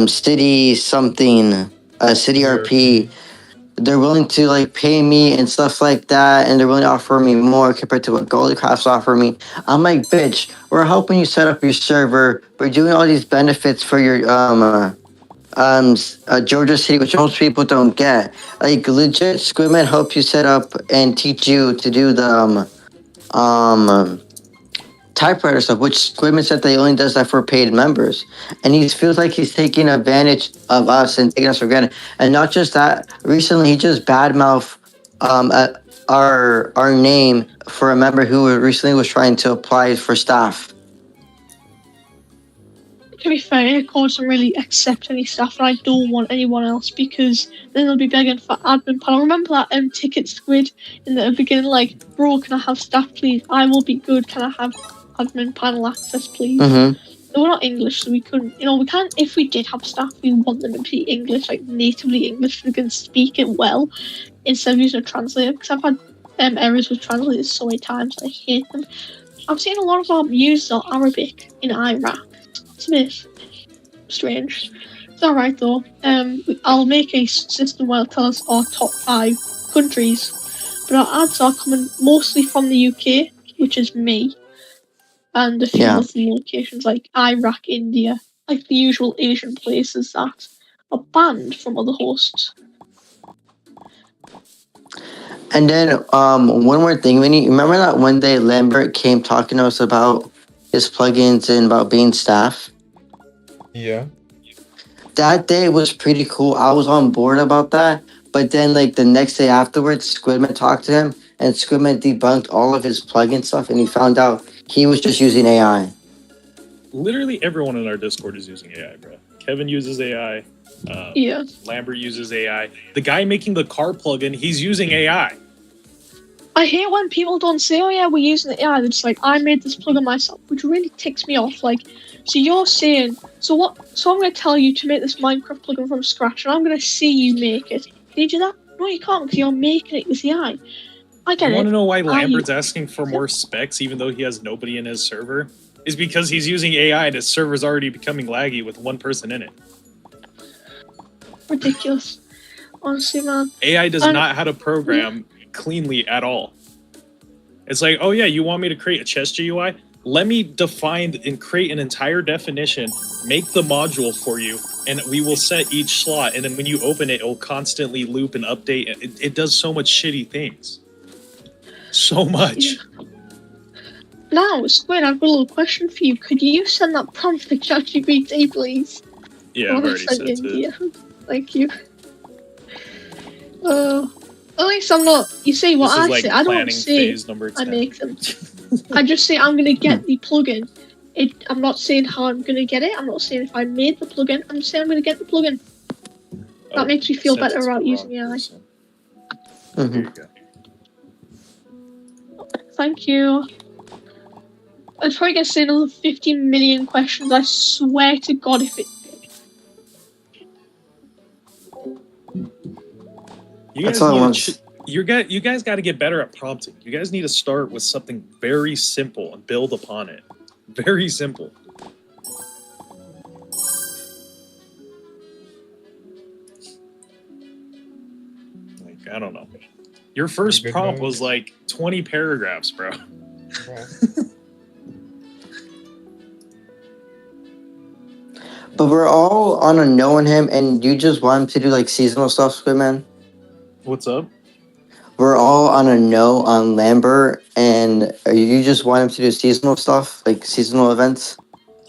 City something, City RP. They're willing to like pay me and stuff like that, and they're willing to offer me more compared to what Goldcraft's offer me. I'm like, bitch, we're helping you set up your server. We're doing all these benefits for your Georgia City, which most people don't get. Like legit, Squidman helps you set up and teach you to do the typewriter stuff, which Squidman said that he only does that for paid members. And he feels like he's taking advantage of us and taking us for granted. And not just that, recently he just badmouthed our name for a member who recently was trying to apply for staff. To be fair, Acorn doesn't really accept any staff, and I don't want anyone else because then they'll be begging for admin panel. Remember that ticket squid in the beginning, like, bro, can I have staff, please? I will be good. Can I have admin panel access, please? Mm-hmm. They were not English, so we couldn't. We can't. If we did have staff, we want them to be English, like natively English, so we can speak it well instead of using a translator. Because I've had errors with translators so many times, I hate them. I've seen a lot of our users are Arabic in Iraq. It's a bit strange. It's alright though. I'll make a system where it'll tell us our top 5 countries, but our ads are coming mostly from the UK, which is me, and a few other locations like Iraq, India, like the usual Asian places that are banned from other hosts. And then one more thing, Winnie, remember that one day Lambert came talking to us about his plugins and about being staff? Yeah. That day was pretty cool. I was on board about that. But then, like, the next day afterwards, Squidman talked to him, and Squidman debunked all of his plugin stuff, and he found out he was just using AI. Literally everyone in our Discord is using AI, bro. Kevin uses AI. Lambert uses AI. The guy making the car plugin, he's using AI. I hate when people don't say, oh yeah, we're using the AI. They're just like, I made this plugin myself, which really ticks me off. Like, so you're saying, so I'm going to tell you to make this Minecraft plugin from scratch, and I'm going to see you make it. Can you do that? No, you can't, because you're making it with the AI. I get it. You want to know why Lambert's asking for more specs, even though he has nobody in his server? Is because he's using AI, and his server's already becoming laggy with one person in it. Ridiculous. Honestly, man. AI does not know how to program cleanly at all. It's like, oh yeah, you want me to create a chest GUI? Let me define and create an entire definition, make the module for you, and we will set each slot, and then when you open it, it'll constantly loop and update. It does so much shitty things. So much. Now, Squid, I've got a little question for you. Could you send that prompt to ChatGPT, please? Yeah, I've already sent it. Thank you. At least I'm not. You see what I say? I don't say I make them. I just say I'm gonna get the plugin. I'm not saying how I'm gonna get it. I'm not saying if I made the plugin. I'm saying I'm gonna get the plugin. That makes me feel better about using AI. Here you go. Thank you. I'm probably gonna say another 15 million questions. I swear to God, if it. You guys got to get better at prompting. You guys need to start with something very simple and build upon it. Very simple. Like, I don't know. Your first prompt was like 20 paragraphs, bro. Yeah. But we're all on a knowing him, and you just want him to do like seasonal stuff, Squidman? What's up? We're all on a no on Lambert, and you just want him to do seasonal stuff, like seasonal events?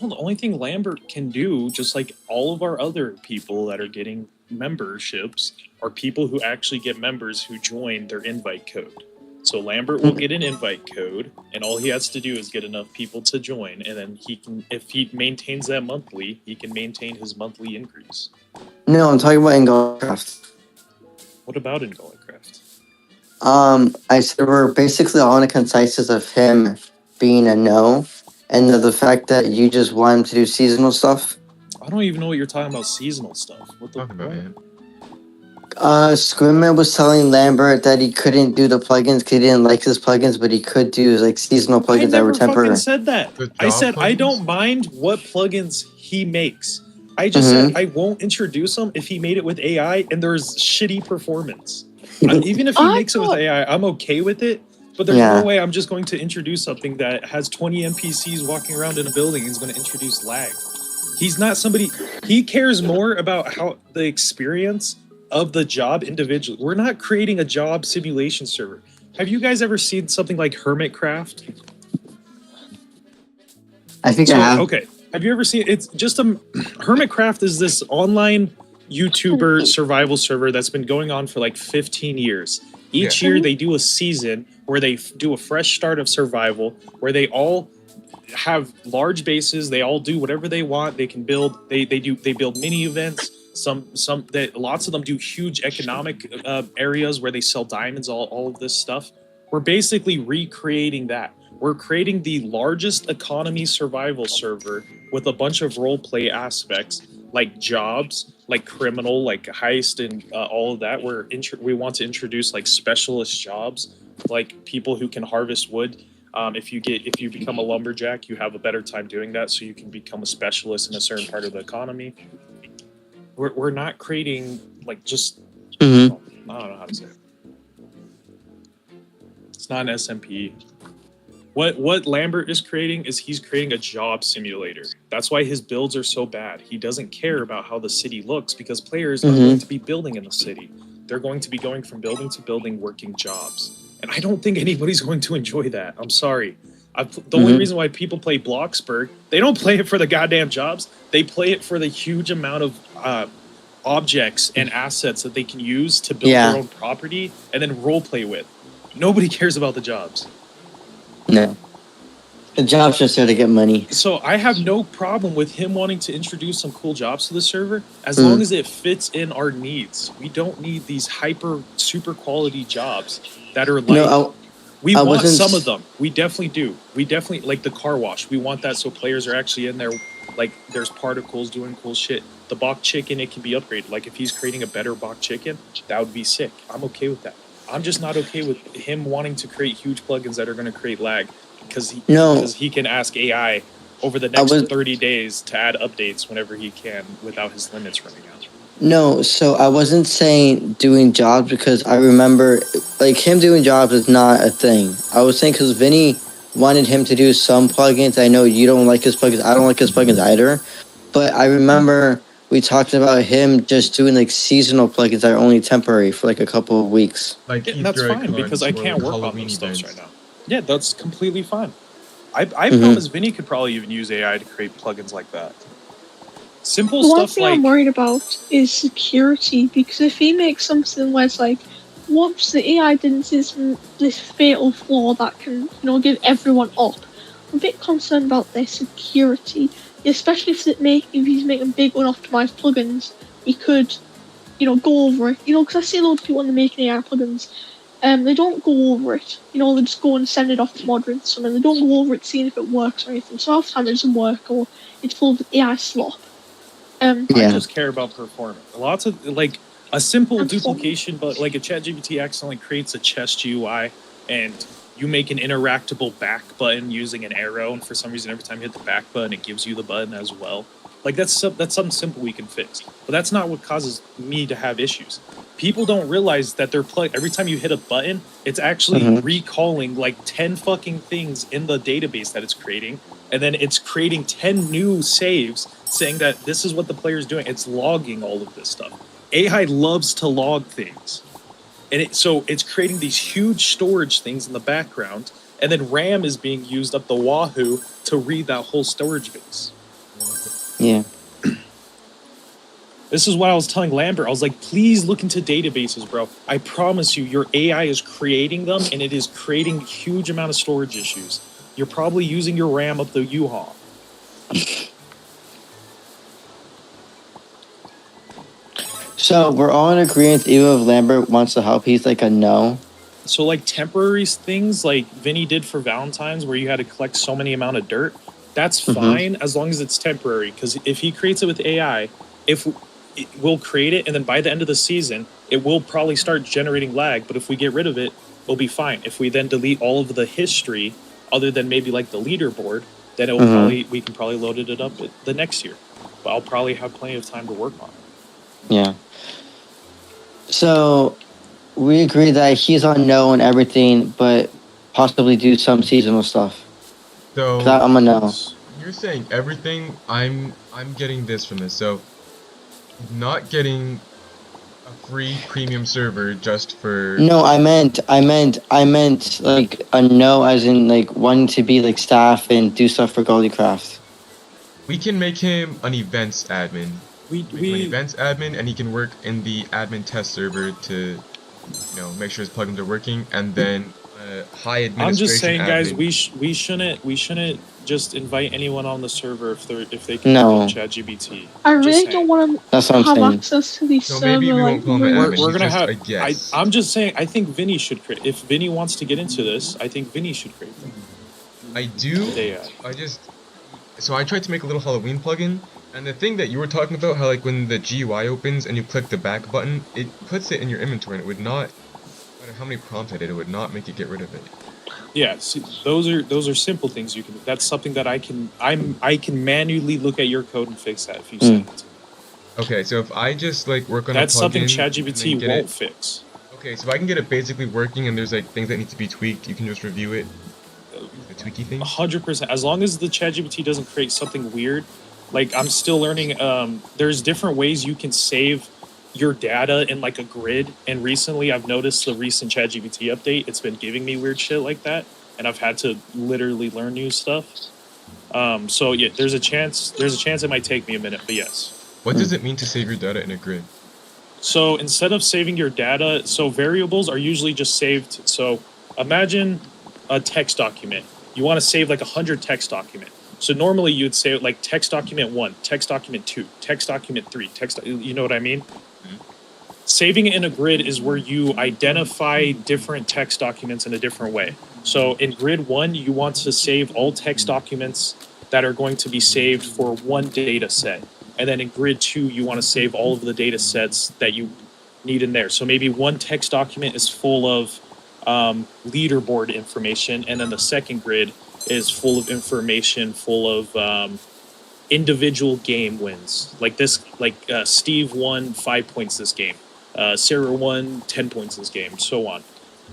Well, the only thing Lambert can do, just like all of our other people that are getting memberships, are people who actually get members who join their invite code. So Lambert will get an invite code, and all he has to do is get enough people to join, and then he can, if he maintains that monthly, he can maintain his monthly increase. No, I'm talking about in Goldcraft. What about in Goldcraft? I said we're basically all on a consensus of him being a no, and the fact that you just want him to do seasonal stuff. I don't even know what you're talking about. Seasonal stuff. What the fuck? Squidman was telling Lambert that he couldn't do the plugins because he didn't like his plugins, but he could do like seasonal plugins that were temporary. I never fucking said that. I said I don't mind what plugins he makes. I just said I won't introduce him if he made it with AI and there's shitty performance. Even if he makes it with AI, I'm okay with it. But there's no way I'm just going to introduce something that has 20 NPCs walking around in a building and is going to introduce lag. He's not somebody. He cares more about how the experience of the job individually. We're not creating a job simulation server. Have you guys ever seen something like Hermitcraft? I think I have. Okay. Have you ever seen? It's just Hermitcraft is this online YouTuber survival server that's been going on for like 15 years. Each year they do a season where they do a fresh start of survival, where they all have large bases. They all do whatever they want. They can build. They build mini events. Lots of them do huge economic areas where they sell diamonds. All of this stuff. We're basically recreating that. We're creating the largest economy survival server with a bunch of role play aspects like jobs, like criminal, like heist, and all of that. We want to introduce like specialist jobs, like people who can harvest wood. If you become a lumberjack, you have a better time doing that, so you can become a specialist in a certain part of the economy. We're not creating like just I don't know how to say it. It's not an SMP. What Lambert is creating is he's creating a job simulator. That's why his builds are so bad. He doesn't care about how the city looks because players are going to be building in the city. They're going to be going from building to building, working jobs. And I don't think anybody's going to enjoy that. I'm sorry. The only reason why people play Bloxburg, they don't play it for the goddamn jobs. They play it for the huge amount of objects and assets that they can use to build their own property and then role play with. Nobody cares about the jobs. No. The job's just there to get money. So I have no problem with him wanting to introduce some cool jobs to the server as long as it fits in our needs. We don't need these super quality jobs that are like... We want some of them. We definitely do. We definitely like the car wash. We want that so players are actually in there. Like there's particles doing cool shit. The bok chicken, it can be upgraded. Like if he's creating a better bok chicken, that would be sick. I'm okay with that. I'm just not okay with him wanting to create huge plugins that are going to create lag because he can ask AI over the next 30 days to add updates whenever he can without his limits running out. No, so I wasn't saying doing jobs because I remember, like, him doing jobs is not a thing. I was saying because Vinny wanted him to do some plugins. I know you don't like his plugins. I don't like his plugins either. But I remember we talked about him just doing, like, seasonal plugins that are only temporary for, like, a couple of weeks. Like that's fine because I can't work on those stuff right now. Yeah, that's completely fine. I promise Vinny could probably even use AI to create plugins like that. Simple the stuff one thing like... I'm worried about is security, because if he makes something where it's like, whoops, the AI didn't see this fatal flaw that can, give everyone up. I'm a bit concerned about their security, especially if he's making big unoptimized plugins. He could, go over it. Because I see a lot of people when they're making AI plugins, they don't go over it. They just go and send it off to moderates, and then they don't go over it, seeing if it works or anything. So half the time it doesn't work, or it's full of AI slop. I just care about performance. Lots of like a simple duplication, but like a ChatGPT accidentally creates a chest GUI and you make an interactable back button using an arrow, and for some reason every time you hit the back button it gives you the button as well. Like that's something simple we can fix. But that's not what causes me to have issues. People don't realize that every time you hit a button, it's actually recalling like 10 fucking things in the database that it's creating. And then it's creating 10 new saves saying that this is what the player is doing. It's logging all of this stuff. AI loves to log things. And so it's creating these huge storage things in the background. And then RAM is being used up the wahoo to read that whole storage base. Yeah. This is what I was telling Lambert. I was like, please look into databases, bro. I promise you, your AI is creating them, and it is creating a huge amount of storage issues. You're probably using your RAM up the U-Haul. So we're all in agreement, even if Lambert wants to help, he's like a no. So like temporary things like Vinny did for Valentine's where you had to collect so many amount of dirt, that's fine as long as it's temporary. Because if he creates it with AI, we'll create it, and then by the end of the season, it will probably start generating lag. But if we get rid of it, we'll be fine. If we then delete all of the history, other than maybe like the leaderboard, then it will we can probably load it up the next year. but I'll probably have plenty of time to work on it. Yeah. So we agree that he's on no and everything, but possibly do some seasonal stuff. So 'Cause I'm a no. you're saying everything. I'm getting this from this. So not getting a free premium server just for No, I meant like a no, as in like wanting to be like staff and do stuff for Goldcraft. we can make him an events admin. We Make him an events admin, and he can work in the admin test server to, make sure his plugins are working, and then high administration. I'm just saying, guys, admin. we shouldn't just invite anyone on the server if they can No. build ChatGPT. I Just really saying. don't want That's to what I'm have saying. access to these So server maybe we won't call him an rooms. admin. We're gonna just have. a guess. I'm just saying. I think Vinny should create. If Vinny wants to get into this, I think Vinny should create them. I do. They, So I tried to make a little Halloween plugin, and the thing that you were talking about, how like when the GUI opens and you click the back button, it puts it in your inventory, and it would not, no matter how many prompts I did, it would not make it get rid of it. Yeah, see, those are simple things you can. That's something that I can manually look at your code and fix that if you send it to me. Okay, so if I just like work on That's a plugin, something and ChatGPT then get won't it- fix. Okay, so if I can get it basically working, and there's like things that need to be tweaked, you can just review it. The tweaky things. 100%. As long as the ChatGPT doesn't create something weird, like I'm still learning. There's different ways you can save your data in like a grid, and recently I've noticed the recent ChatGPT update. It's been giving me weird shit like that, and I've had to literally learn new stuff. So yeah, there's a chance it might take me a minute, but yes. What does it mean to save your data in a grid? So instead of saving your data, so variables are usually just saved. So imagine a text document. You want to save like 100 text document. So normally you'd say like text document 1, text document 2, text document 3, you know what I mean? Saving it in a grid is where you identify different text documents in a different way. So in grid 1, you want to save all text documents that are going to be saved for one data set. And then in grid 2, you want to save all of the data sets that you need in there. So maybe one text document is full of leaderboard information, and then the second grid is full of information full of individual game wins. Like this, Steve won 5 points this game. Sarah won 10 points this game, so on.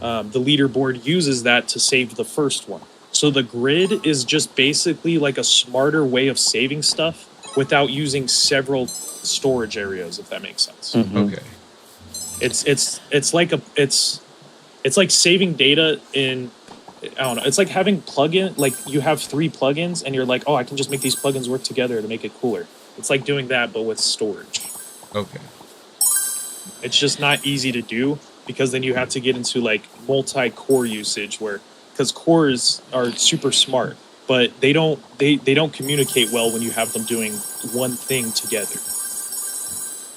The leaderboard uses that to save the first one. So the grid is just basically like a smarter way of saving stuff without using several storage areas, if that makes sense. Mhm. Okay. It's like saving data in, I don't know, it's like having plugin, like you have 3 plugins and you're like, oh, I can just make these plugins work together to make it cooler. It's like doing that but with storage. Okay. It's just not easy to do because then you have to get into like multi-core usage because cores are super smart, but they don't communicate well when you have them doing one thing together.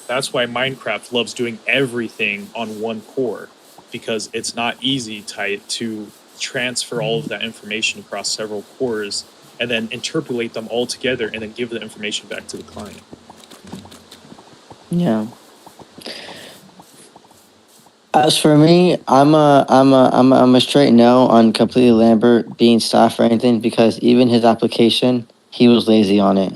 That's why Minecraft loves doing everything on one core, because it's not easy to transfer all of that information across several cores and then interpolate them all together and then give the information back to the client. Yeah. As for me, I'm a straight no on completely Lambert being staff or anything, because even his application, he was lazy on it.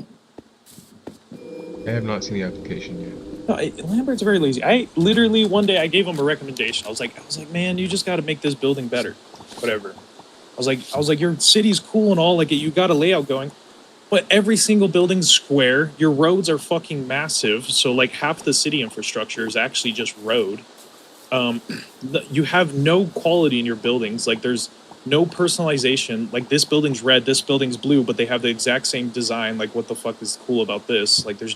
I have not seen the application yet. No, Lambert's very lazy. I literally one day I gave him a recommendation. I was like, man, you just got to make this building better. Whatever. I was like, your city's cool and all, like you got a layout going, but every single building's square. Your roads are fucking massive. So like half the city infrastructure is actually just road. You have no quality in your buildings. Like there's no personalization. Like this building's red, this building's blue, but they have the exact same design. Like what the fuck is cool about this? Like there's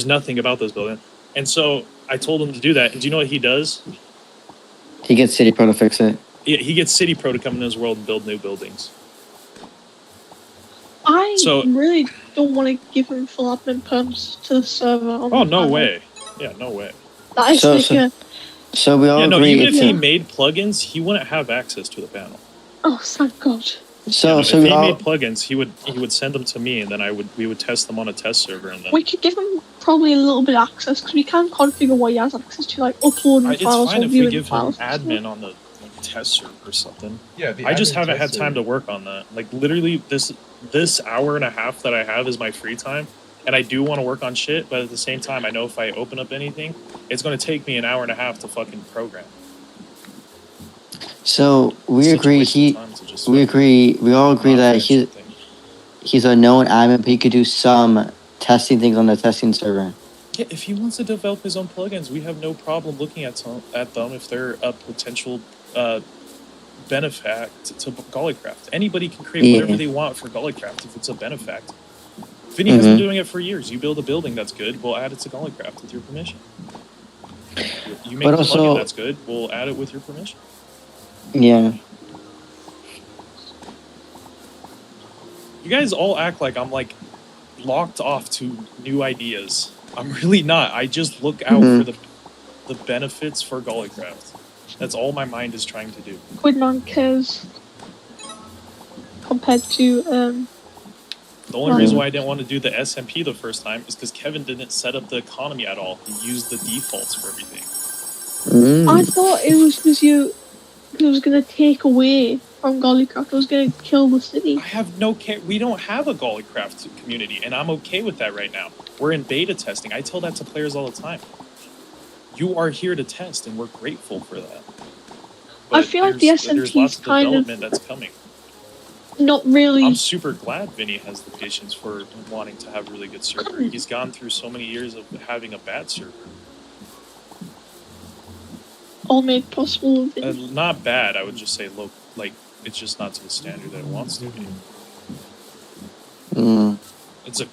nothing about this building. And so I told him to do that. And do you know what he does? He gets City Pro to fix it. Yeah, he gets City Pro to come into his world and build new buildings. I So- really don't want to give him full admin perms to the server. On Oh, the no panel. way. Yeah, no way. That is So- like so- a... So we all Yeah, no, agree. even if it's he a- made plugins, he wouldn't have access to the panel. Oh, thank God. so If we he all made plugins, he would send them to me, and then we would test them on a test server, and then We could give him probably a little bit of access, because we can configure what he has access to, like uploading it's files fine or if we viewing give him files. admin on the test server or something. Yeah, the I just admin haven't had test time to server. work on that. Like literally, this hour and a half that I have is my free time, and I do want to work on shit, but at the same time, I know if I open up anything, it's going to take me an hour and a half to fucking program. So we Such a agree. waste of time to just We fucking agree. We all agree that modify something. he's a known admin, but he could do some testing things on the testing server. Yeah, if he wants to develop his own plugins, we have no problem looking at them if they're a potential benefact to Gollycraft. Anybody can create whatever Yeah. they want for Gollycraft if it's a benefact. Vinny has been doing it for years. You build a building that's good, we'll add it to Gollycraft with your permission. You make But a also- plugin that's good, we'll add it with your permission. Yeah. You guys all act like I'm like locked off to new ideas. I'm really not. I just look out for the benefits for Gollycraft. That's all my mind is trying to do. Quidnon cares compared to The only reason why I didn't want to do the SMP the first time is because Kevin didn't set up the economy at all. He used the defaults for everything. I thought it was because it was gonna take away from Gollycraft. It was gonna kill the city. I have no care. We don't have a Gollycraft community, and I'm okay with that right now. We're in beta testing. I tell that to players all the time. You are here to test, and we're grateful for that. I feel like the there's SMP lots is of kind of development that's coming. not really. I'm super glad Vinny has the patience for wanting to have really good server. He's gone through so many years of having a bad server. all made possible. Not bad, I would just say low, like, it's just not to the standard that it wants to be.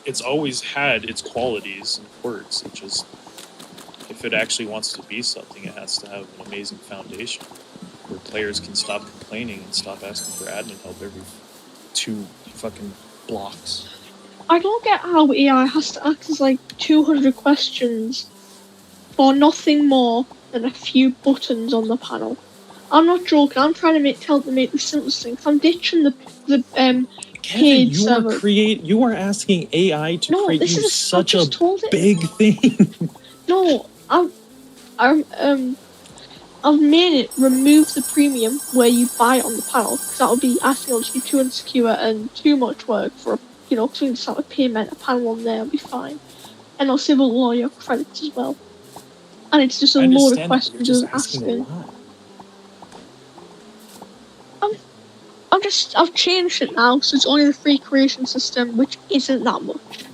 It's always had its qualities and quirks. It just, if it actually wants to be something, it has to have an amazing foundation where players can stop complaining and stop asking for admin help every 2 fucking blocks. I don't get how AI has to act as like 200 questions for nothing more than a few buttons on the panel. I'm not joking. I'm trying to tell them to make the simplest things. I'm ditching the Kevin, paid you server. you are asking AI to No, create this you is such I a just told it. big thing. No, I've made it remove the premium where you buy it on the panel because that would be asking it to be too insecure and too much work for because we can start with payment a panel on there will be fine, and I'll save a lawyer credits as well. And it's just a I load of understand, but you're questions just just asking a asking. lot. I've changed it now, so it's only the free creation system, which isn't that much.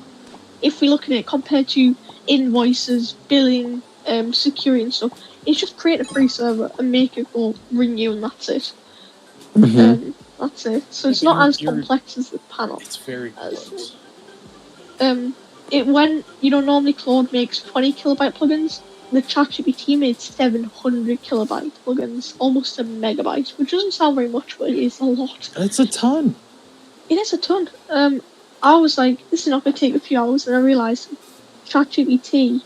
If we look at it compared to invoices, billing, security and stuff, it's just create a free server and make it go renew, and that's it. That's it. So it's not as complex as the panel. It's very close. When normally Claude makes 20 kilobyte plugins, the ChatGPT made 700 kilobyte plugins, almost a megabyte, which doesn't sound very much, but it is a lot. That's a ton. It is a ton. I was like, this is not going to take a few hours, and I realised ChatGPT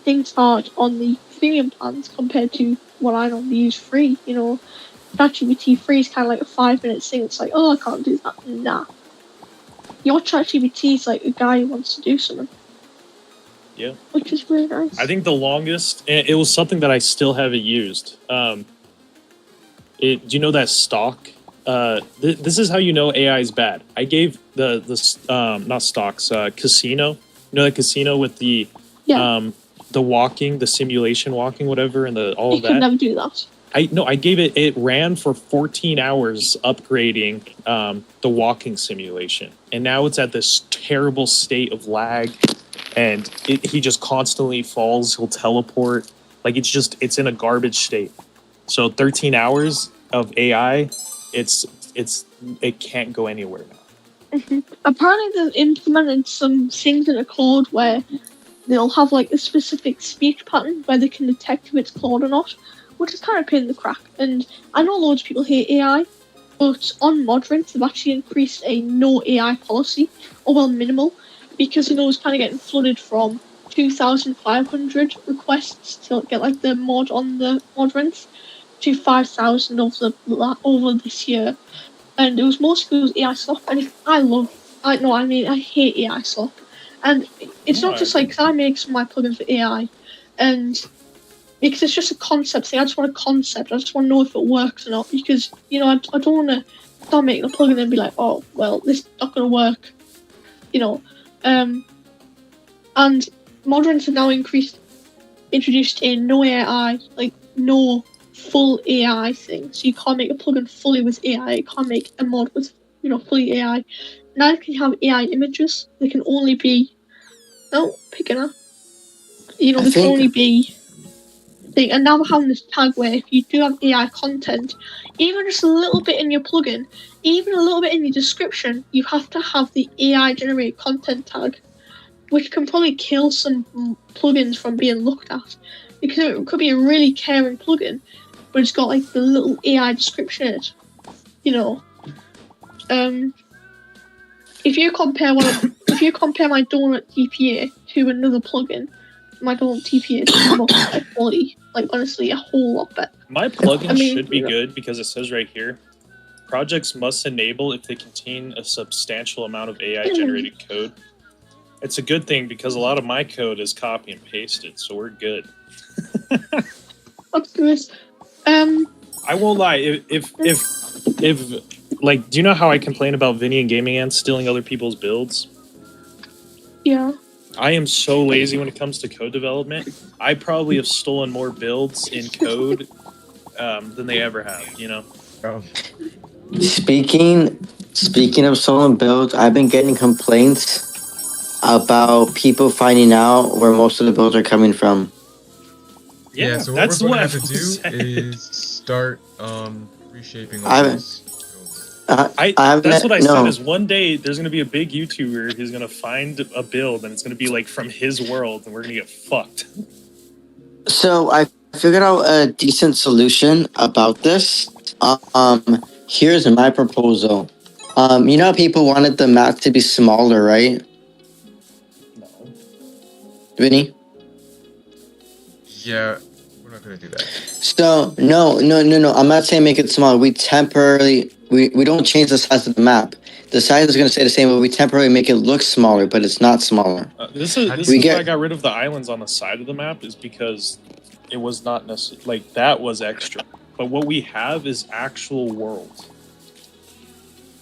thinks hard on the premium plans compared to what I normally use free. ChatGPT free is kind of like a 5-minute thing. It's like, oh, I can't do that. Nah. Your ChatGPT is like a guy who wants to do something. Yeah. Which is really nice. I think the longest, it was something that I still haven't used. Do you know that stock? This is how you know AI is bad. I gave not stocks, casino. You know that casino with the walking, the simulation walking, whatever, and all of that. You could never do that. I gave it ran for 14 hours upgrading the walking simulation, and now it's at this terrible state of lag, and he just constantly falls. He'll teleport, like it's in a garbage state. So 13 hours of AI, it can't go anywhere now. Apparently they've implemented some things in a Claude where they'll have like a specific speech pattern where they can detect if it's Claude or not, which is kind of a pain in the crack. And I know loads of people hate AI, but on Modrent they've actually increased a no AI policy, or well, minimal, because it's kind of getting flooded from 2,500 requests to get like the mod on the Modrent to 5,000 over this year. And it was mostly because AI slop, and I hate AI slop. And it's not just like, 'cause I make some of my plugins for AI, and because it's just a concept thing. I just want a concept. I just want to know if it works or not. Because I don't want to start making a plugin and be like, oh well, this is not going to work. And mods have now introduced a no AI, like no full AI thing. So you can't make a plugin fully with AI. You can't make a mod with fully AI. Now you can have AI images. They can only be picking up. They can only be thing. And now we're having this tag where if you do have AI content, even just a little bit in your plugin, even a little bit in your description, you have to have the AI generated content tag, which can probably kill some plugins from being looked at, because it could be a really caring plugin, but it's got like the little AI description in it. If you compare my Donut TPA to another plugin, my Donut TPA is much better quality. Like honestly, a whole lot better. My plugin should be good because it says right here, projects must enable if they contain a substantial amount of AI generated code. It's a good thing because a lot of my code is copy and pasted, so we're good. That's good. I won't lie. If like, do you know how I complain about Vinny and Gaming Ants stealing other people's builds? Yeah. I am so lazy when it comes to code development. I probably have stolen more builds in code than they ever have. Oh. Speaking of stolen builds, I've been getting complaints about people finding out where most of the builds are coming from. Yeah, so what we're going to have to do is start reshaping all this. That's what I said is one day there's going to be a big YouTuber who's going to find a build and it's going to be like from his world and we're going to get fucked. So I figured out a decent solution about this. Here's my proposal. You know how people wanted the map to be smaller, right? No. Vinny? Yeah, we're not going to do that. So, no. I'm not saying make it smaller. We temporarily... We don't change the size of the map. The size is going to stay the same, but we temporarily make it look smaller, but it's not smaller. This is why I got rid of the islands on the side of the map, is because it was not necessary. Like, that was extra. But what we have is actual world.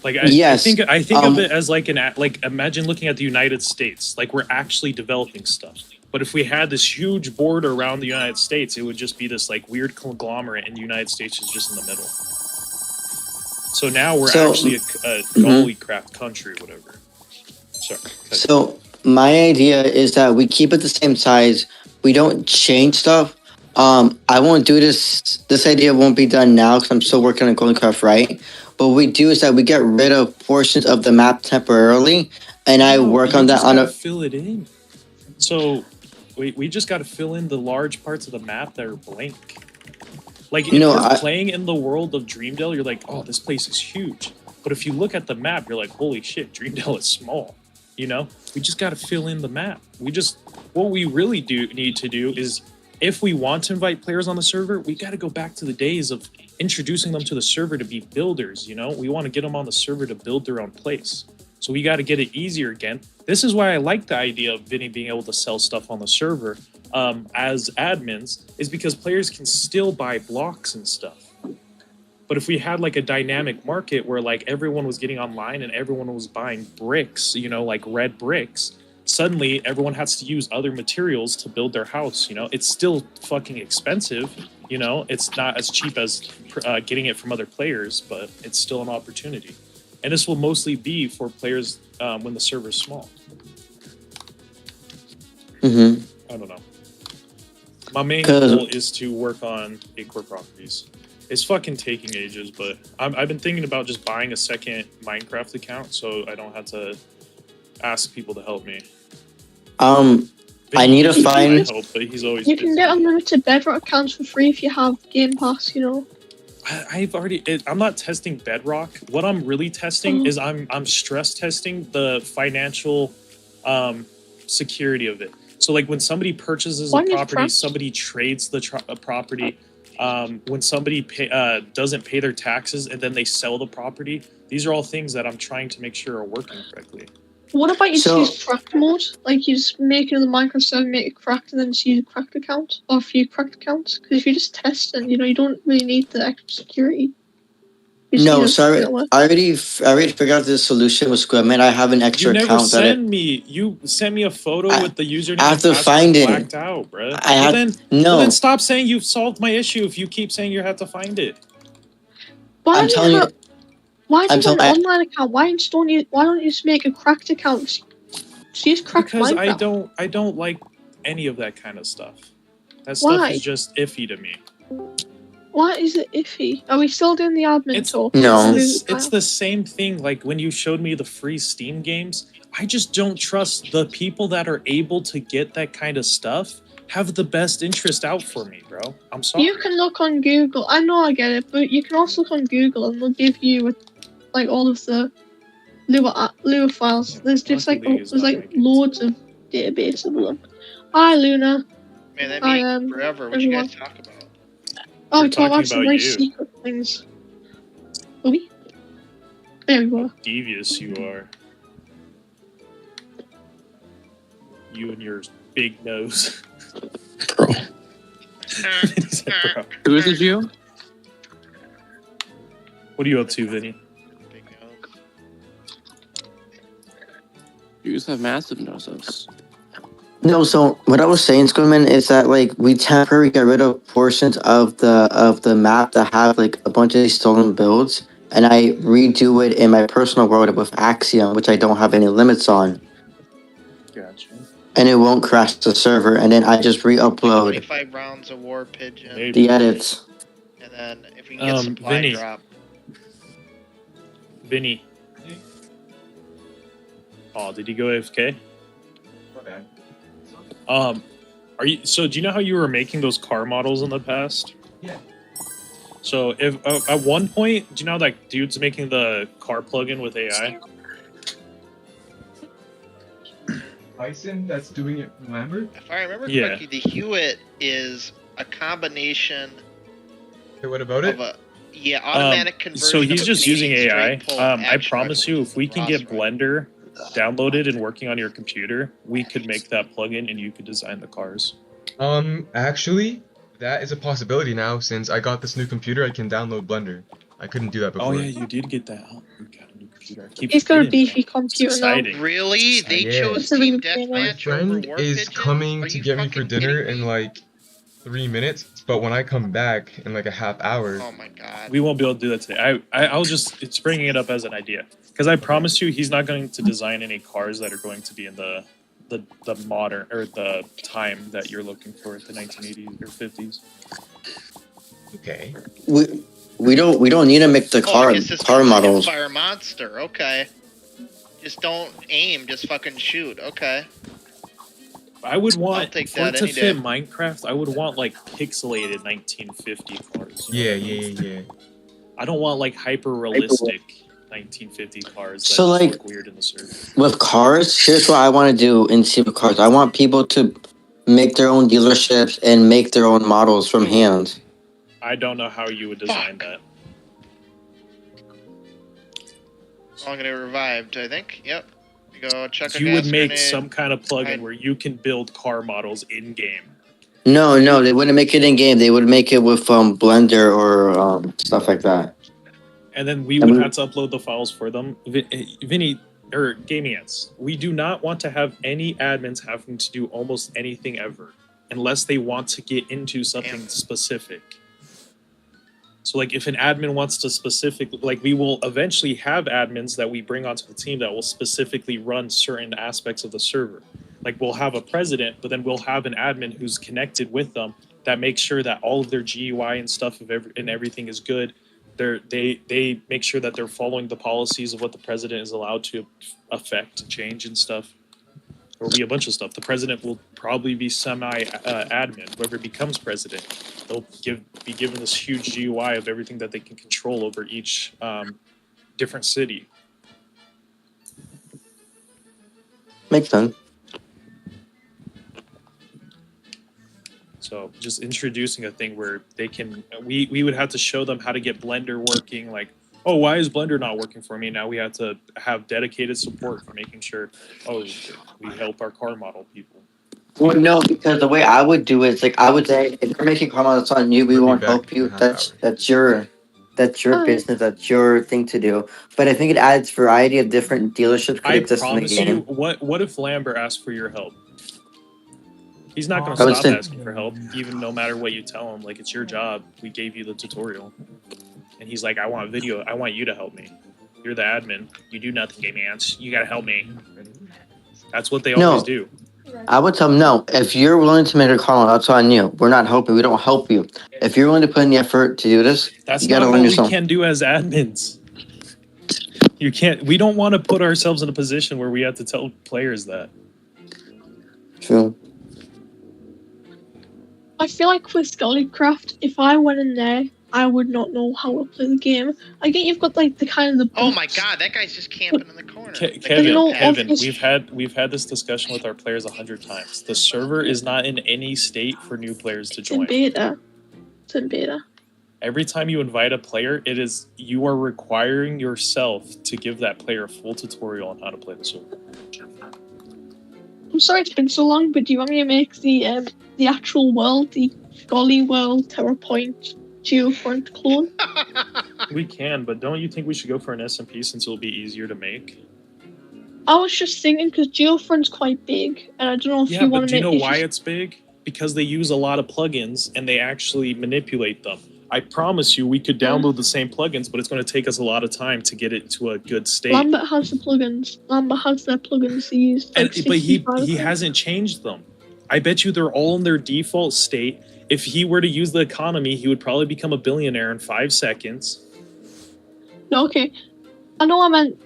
Like, I think of it as like imagine looking at the United States. Like, we're actually developing stuff. But if we had this huge border around the United States, it would just be this like weird conglomerate, and the United States is just in the middle. So now we're actually a Goalycraft country, whatever. Sorry. So my idea is that we keep it the same size. We don't change stuff. I won't do this. This idea won't be done now because I'm still working on Goalycraft, right? But what we do is that we get rid of portions of the map temporarily, and I work on that on a... fill it in. So we just got to fill in the large parts of the map that are blank. Like, if you're playing in the world of Dreamdale, you're like, oh, this place is huge. But if you look at the map, you're like, holy shit, Dreamdale is small. We just got to fill in the map. What we really need to do is, if we want to invite players on the server, we got to go back to the days of introducing them to the server to be builders, We want to get them on the server to build their own place. So we got to get it easier again. This is why I like the idea of Vinny being able to sell stuff on the server as admins, is because players can still buy blocks and stuff. But if we had like a dynamic market where like everyone was getting online and everyone was buying bricks, like red bricks, suddenly everyone has to use other materials to build their house. It's still fucking expensive. It's not as cheap as getting it from other players, but it's still an opportunity. And this will mostly be for players when the server's small. Mm-hmm. I don't know. My main goal is to work on Acorn properties. It's fucking taking ages, but I've been thinking about just buying a second Minecraft account so I don't have to ask people to help me. I need to find... help, but he's always you can get unlimited Bedrock accounts for free if you have Game Pass, I'm not testing Bedrock. What I'm really testing is I'm stress testing the financial security of it. So like when somebody purchases a property, somebody trades the property. When somebody doesn't pay their taxes and then they sell the property, these are all things that I'm trying to make sure are working correctly. What about you use cracked mode? Like you just make it in the Minecraft server, make it cracked, and then just use a cracked account or a few cracked accounts? Because if you just test it, you don't really need the extra security. No, sorry. I already figured out the solution with Squidman. I have an You extra never account that send me. You sent me a photo I- with the username I have and to password find it. blacked out, bruh. I have Well, then no. stop saying you've solved my issue if you keep saying you have to find it. Why I'm do telling you you. have, why do I'm you have an telling- online account? Why don't you just make a cracked account? Just cracked Because Minecraft. I don't like any of that kind of stuff. That stuff Why? is just iffy to me. Why is it iffy? Are we still doing the admin It's talk? No. it's the same thing. Like when you showed me the free Steam games, I just don't trust the people that are able to get that kind of stuff have the best interest out for me, bro. I'm sorry. You can look on Google. I know I get it, but you can also look on Google and they'll give you like all of the Lua files. There's just like Luckily, it's there's not like making loads of databases of them. Hi Luna. Man, that I meeting forever. What you guys talk about? Oh, We're we talk about talking some about nice you. secret things. Are we? There we go. How devious you are. You and your big nose. Bro. He said, bro. Who is it, you? What are you up to, Vinny? Big nose. Jews have massive noses. No, so what I was saying, Squidman, is that like we temporarily get rid of portions of the map that have like a bunch of these stolen builds, and I redo it in my personal world with Axiom, which I don't have any limits on, Gotcha. and it won't crash the server. And then I just re-upload 25 rounds of War Pigeon, Maybe. the edits. and then if we can get supply Vinny. drop. Vinny. Oh, did he go AFK? Are you? So do you know how you were making those car models in the past? Yeah. So if at one point, do you know like dude's making the car plugin with AI? Bison that's doing it from Lambert? If I remember Yeah. correctly, the Hewitt is a combination Okay, what about it? of a automatic conversion. So he's of a just using Canadian AI. straight pull I action promise you, rifle if we can get crossfire. Blender downloaded and working on your computer, we could make that plugin and you could design the cars. Actually, that is a possibility now since I got this new computer. I can download Blender. I couldn't do that before. Oh yeah, you did get that. Oh, you got a new computer. I keep He's got a forgetting, beefy bro. computer It's now. exciting. Really? They Yeah. chose It's a Team really cool one. My Deathmatch over friend War is Pigeon? coming Are to you get me for fucking dinner kidding in me? like 3 minutes, but when I come back in like a half hour, Oh my god. We won't be able to do that today. I'll just it's bringing it up as an idea because I promise you he's not going to design any cars that are going to be in the modern or the time that you're looking for, the 1980s or 50s. okay. We don't need to make the Oh, I guess this car one's a models. Fire monster. Okay. Just don't aim. Just fucking shoot. Okay. I would want take for that it to any fit day. Minecraft. I would want like pixelated 1950 cars. you know Yeah, what I mean? yeah. I don't want like hyper realistic 1950 cars that So, just like, look weird in the server. With cars, here's what I want to do in C with cars. I want people to make their own dealerships and make their own models from hand. I don't know how you would design that. Oh, I'm gonna revived, I think. Yep. You go check a You gas would make grenade. some kind of plugin I- where you can build car models in game. No, they wouldn't make it in game. They would make it with Blender or stuff like that. And then we I would mean- have to upload the files for them. Vinny, or Gaming Ants, we do not want to have any admins having to do almost anything ever, unless they want to get into something Damn. specific. So, like, if an admin wants to specifically, like, we will eventually have admins that we bring onto the team that will specifically run certain aspects of the server. Like, we'll have a president, but then we'll have an admin who's connected with them that makes sure that all of their GUI and stuff and everything is good. They make sure that they're following the policies of what the president is allowed to affect and change and stuff. There will be a bunch of stuff. The president will probably be semi-admin. Whoever becomes president, they'll be given this huge GUI of everything that they can control over each different city. Makes sense. So just introducing a thing where they can, we would have to show them how to get Blender working. Like, oh, why is Blender not working for me? Now we have to have dedicated support for making sure, oh, we help our car model people. Well, no, because the way I would do it is like I would say, if you're making car models on you, we We'll be won't back help in you. a half hour. That's your That's your Alright. business. That's your thing to do. But I think it adds variety of different dealerships could I exist in the promise you. game. What if Lambert asks for your help? He's not going I to would stop say- asking for help, even no matter what you tell him. Like, it's your job. We gave you the tutorial. And he's like, I want video. I want you to help me. You're the admin. You do nothing, Game Ants. You got to help me. That's what they No. always do. I would tell them, no, if you're willing to make a call, that's on you. We're not helping. We don't help you. If you're willing to put in the effort to do this, That's you not gotta what learn we yourself. can do as admins. You can't. We don't want to put ourselves in a position where we have to tell players that. True. I feel like with Scullycraft, if I went in there, I would not know how to play the game. I get you've got like the kind of the. Oh my bots. god, that guy's just camping in the corner. Kevin, no, Kevin, obvious- we've had this discussion with our players 100 times. The server is not in any state for new players to It's in join. beta. It's in beta. Every time you invite a player, you are requiring yourself to give that player a full tutorial on how to play the server. I'm sorry it's been so long, but do you want me to make the actual world, the Scully world, TerraPoint, Geofront clone? We can, but don't you think we should go for an SMP since it'll be easier to make? I was just thinking because Geofront's quite big, and I don't know if Yeah, you but want do to you make. know why it's big? Because they use a lot of plugins and they actually manipulate them. I promise you, we could download the same plugins, but it's going to take us a lot of time to get it to a good state. Lambert has the plugins. Lambert has their plugins they use. And, Like but he 65 of them. hasn't changed them. I bet you they're all in their default state. If he were to use the economy, he would probably become a billionaire in 5 seconds. No, okay. I know I meant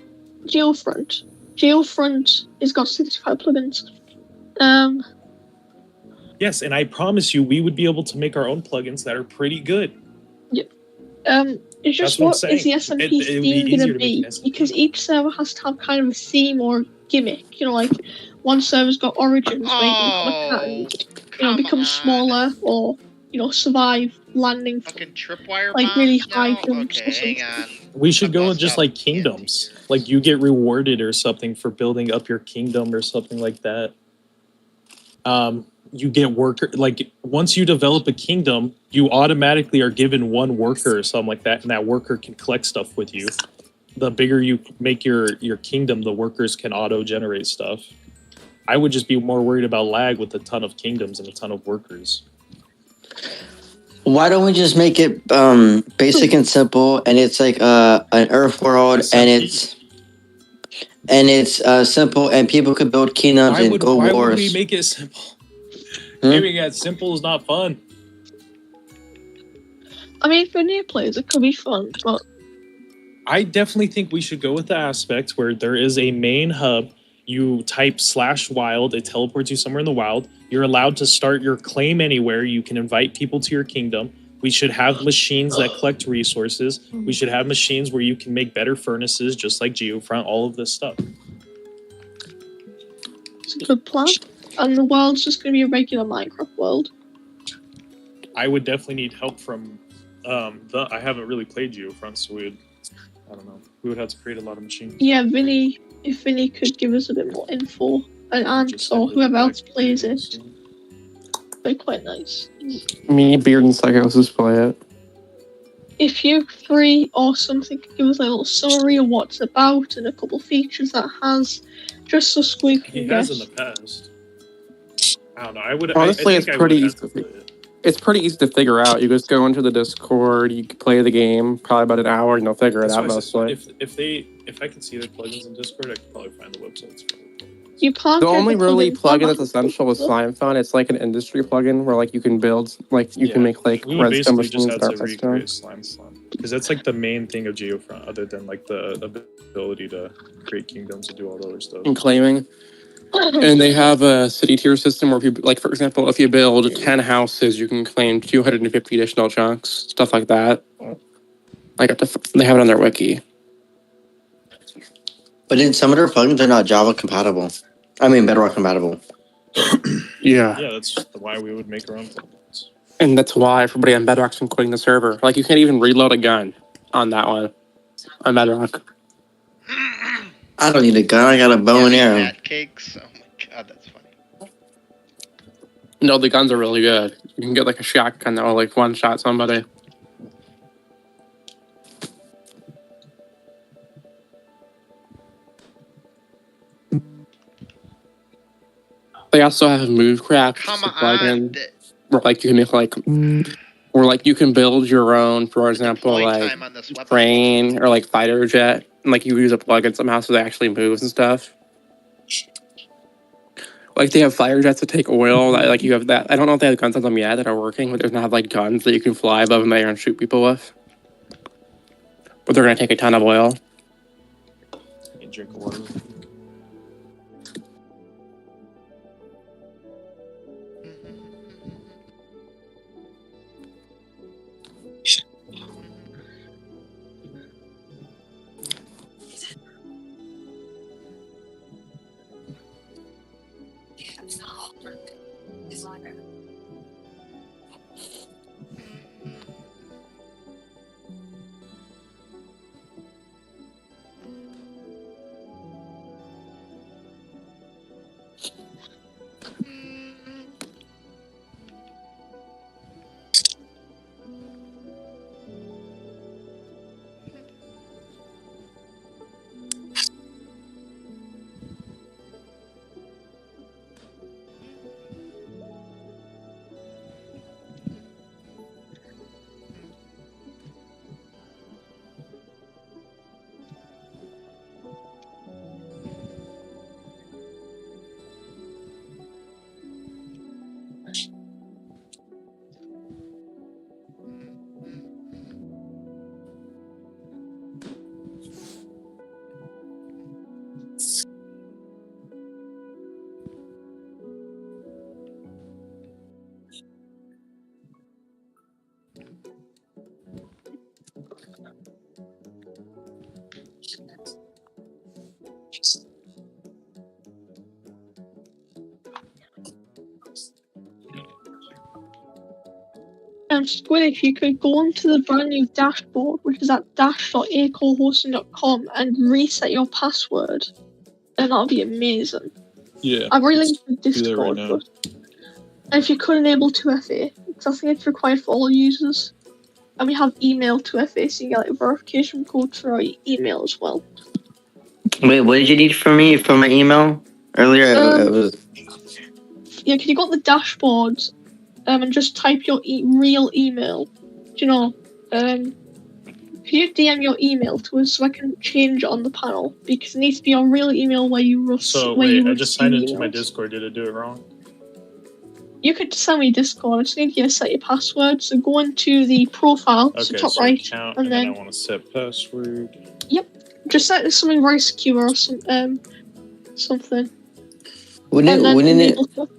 Geofront. Geofront has got 65 plugins. Yes, and I promise you, we would be able to make our own plugins that are pretty good. It's just That's what I'm what saying. is the SMP It would be theme easier going to to make be? an SMP. Because each server has to have kind of a theme or gimmick. You know, like one server's got origins where you can Oh, become come on. smaller or survive landing. Fucking tripwire Like, bombs really now? high jumps or Okay, hang on. We should go with bust just up like the kingdoms. Like you get rewarded or something for building up your kingdom or something like that. You get worker, like once you develop a kingdom, you automatically are given one worker or something like that, and that worker can collect stuff with you. The bigger you make your kingdom, the workers can auto generate stuff. I would just be more worried about lag with a ton of kingdoms and a ton of workers. Why don't we just make it basic and simple, and it's like an Earth world, SMP. and it's simple, and people could build kingdoms Why and would go we wars. make it simple? Hmm? Maybe that simple is not fun. I mean, for new players, it could be fun, but I definitely think we should go with the aspect where there is a main hub. You type /wild, it teleports you somewhere in the wild. You're allowed to start your claim anywhere. You can invite people to your kingdom. We should have machines that collect resources. We should have machines where you can make better furnaces, just like Geofront, all of this stuff. it's a good plan. And the world's just going to be a regular Minecraft world. I would definitely need help from I haven't really played Geofront, so I don't know. We would have to create a lot of machines. Yeah, Vinny, if Vinny could give us a bit more info, and Ant Just or send whoever back else to plays you. it, they're quite nice. Me, Beard, and Psychosis play it. If you three or something could give us a little summary of what it's about and a couple features that has, just so Squeak He can has guess. in the past. I don't know. I would Honestly, I it's think I pretty would have easy to to play figure. it. It's pretty easy to figure out. You just go into the Discord, you play the game, probably about an hour, and you'll figure it That's out why I said, mostly. if I could see their plugins in Discord, I could probably find the websites. You can't The get only really plugin plugin that's essential is Slime Fun. It's like an industry plugin where like you can build, like you Yeah. can make like We would redstone basically just machines have that are to redstone. recreate Slime because that's like the main thing of Geofront, other than like the ability to create kingdoms and do all the other stuff. And claiming. And they have a city tier system where people, like for example, if you build 10 houses, you can claim 250 additional chunks, stuff like that. Like they have it on their wiki. But in some of their plugins are not Java compatible. I mean, Bedrock compatible. Yeah. Yeah, that's why we would make our own plugins. And that's why everybody on Bedrock's been quitting the server. Like you can't even reload a gun on that one. On Bedrock. I don't need a gun. I got a bow and arrow. Fat cakes. Oh my god, that's funny. No, the guns are really good. You can get like a shotgun that will like one shot somebody. they also have move crafts Come to plug in, on. where like you can make like, or like you can build your own, for example, Deploy like time on this weapon. train or like fighter jet, and like you use a plugin somehow so they actually moves and stuff. Like they have fighter jets that take oil. Like you have that. I don't know if they have guns on them yet that are working, but there's not like guns that you can fly above in the air and shoot people with. But they're gonna take a ton of oil. You drink water. Squid, if you could go onto the brand new dashboard, which is at dash.acorhosting.com, and reset your password, then that'll be amazing. Yeah. I've relinqued that right Discord, now. but and if you could enable 2FA, because I think it's required for all users, and we have email 2FA, so you get like verification code for our email as well. Wait, what did you need from me for my email earlier? It was Yeah, can you go on the dashboard, and just type your real email? Do you know? Can you DM your email to us so I can change it on the panel, because it needs to be your real email where you So where wait, you I just signed into my emails. Discord. Did it do it wrong? You could send me Discord. I just need you to set your password. So go into the profile, so Okay, top so right, account, and and then I then want to set password. just set it to something very secure or something. wouldn't And it then wouldn't it enable to-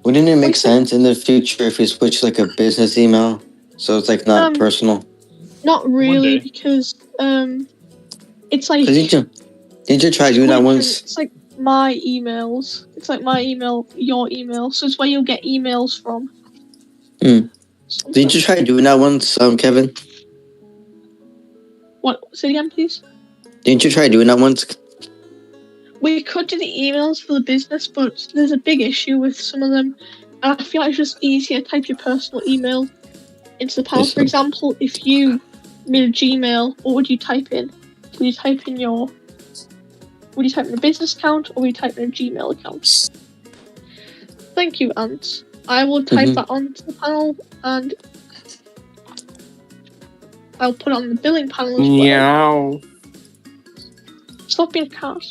wouldn't it make Wait, sense in the future if we switch like a business email so it's like not personal? Not really, day. because it's like Cause didn't you try doing that once? It's like my emails. It's like my email, your email. So it's where you'll get emails from. Hmm. Something. Didn't you try doing that once, Kevin? What? Say it again, please. Didn't you try doing that once? We could do the emails for the business, but there's a big issue with some of them. And I feel like it's just easier to type your personal email into the panel. Yes, For example, if you made a Gmail, what would you type in? Would you type in a business account, or would you type in a Gmail account? Thank you, Ant. I will type that onto the panel, and I'll put it on the billing panel as well. Meow. Stop being a cat.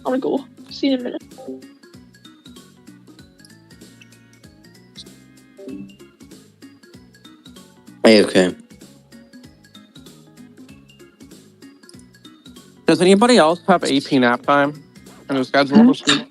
I'm gonna go. See you in a minute. Hey, okay. Does anybody else have AP nap time in the schedule this week?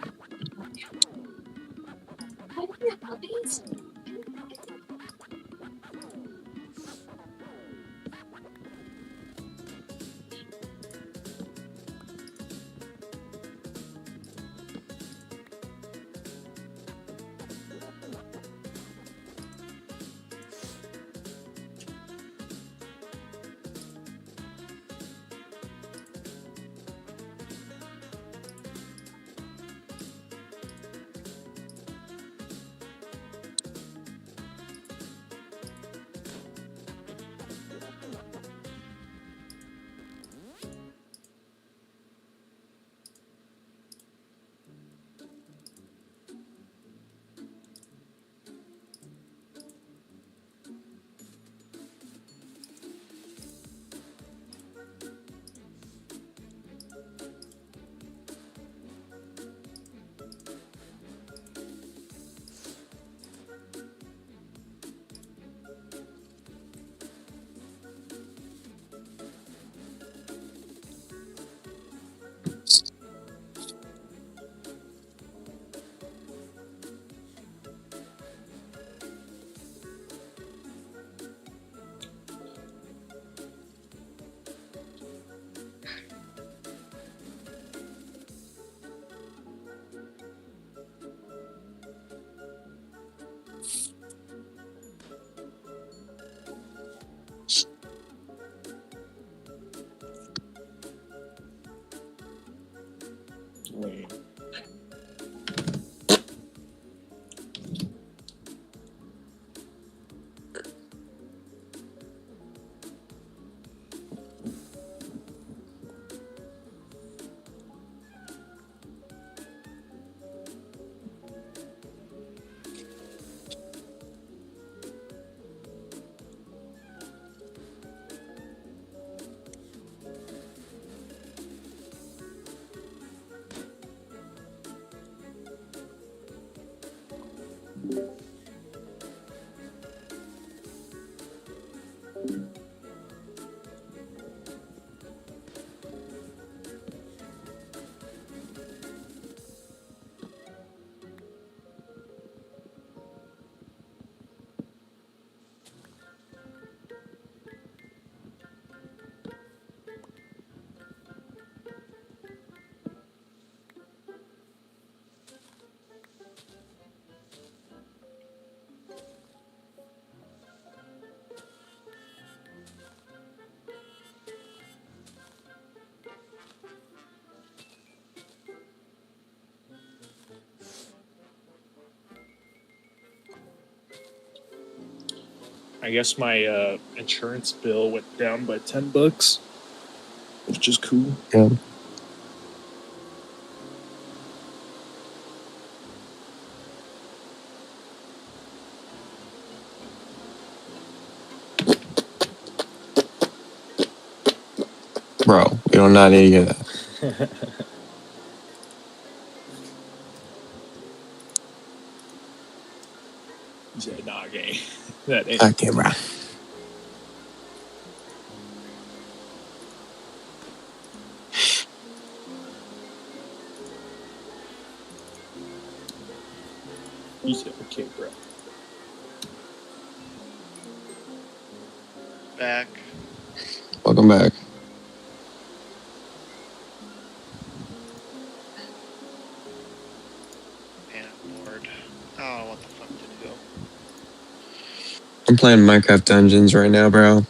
I guess my insurance bill went down by $10, which is cool. Yeah. Bro, we don't not need to hear that. He said, nah, gay. That ain't. Okay, bro. He said, okay, bro. Back. Welcome back. Man, I'm bored. I don't know what the fuck to do. I'm playing Minecraft Dungeons right now, bro.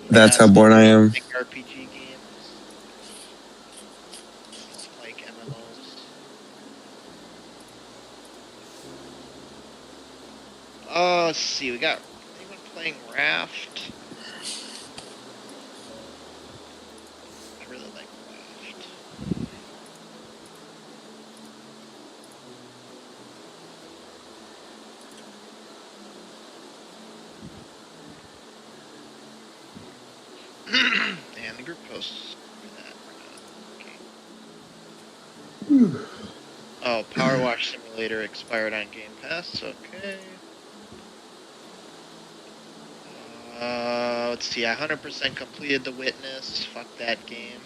That's how bored I am. Like RPG games. Like MMOs. Oh, let's see. We got anyone playing Raft? I really like Raft. And the group posts for that. Okay. Oh, Power Wash Simulator expired on Game Pass. Okay. Let's see. I 100% completed The Witness. Fuck that game.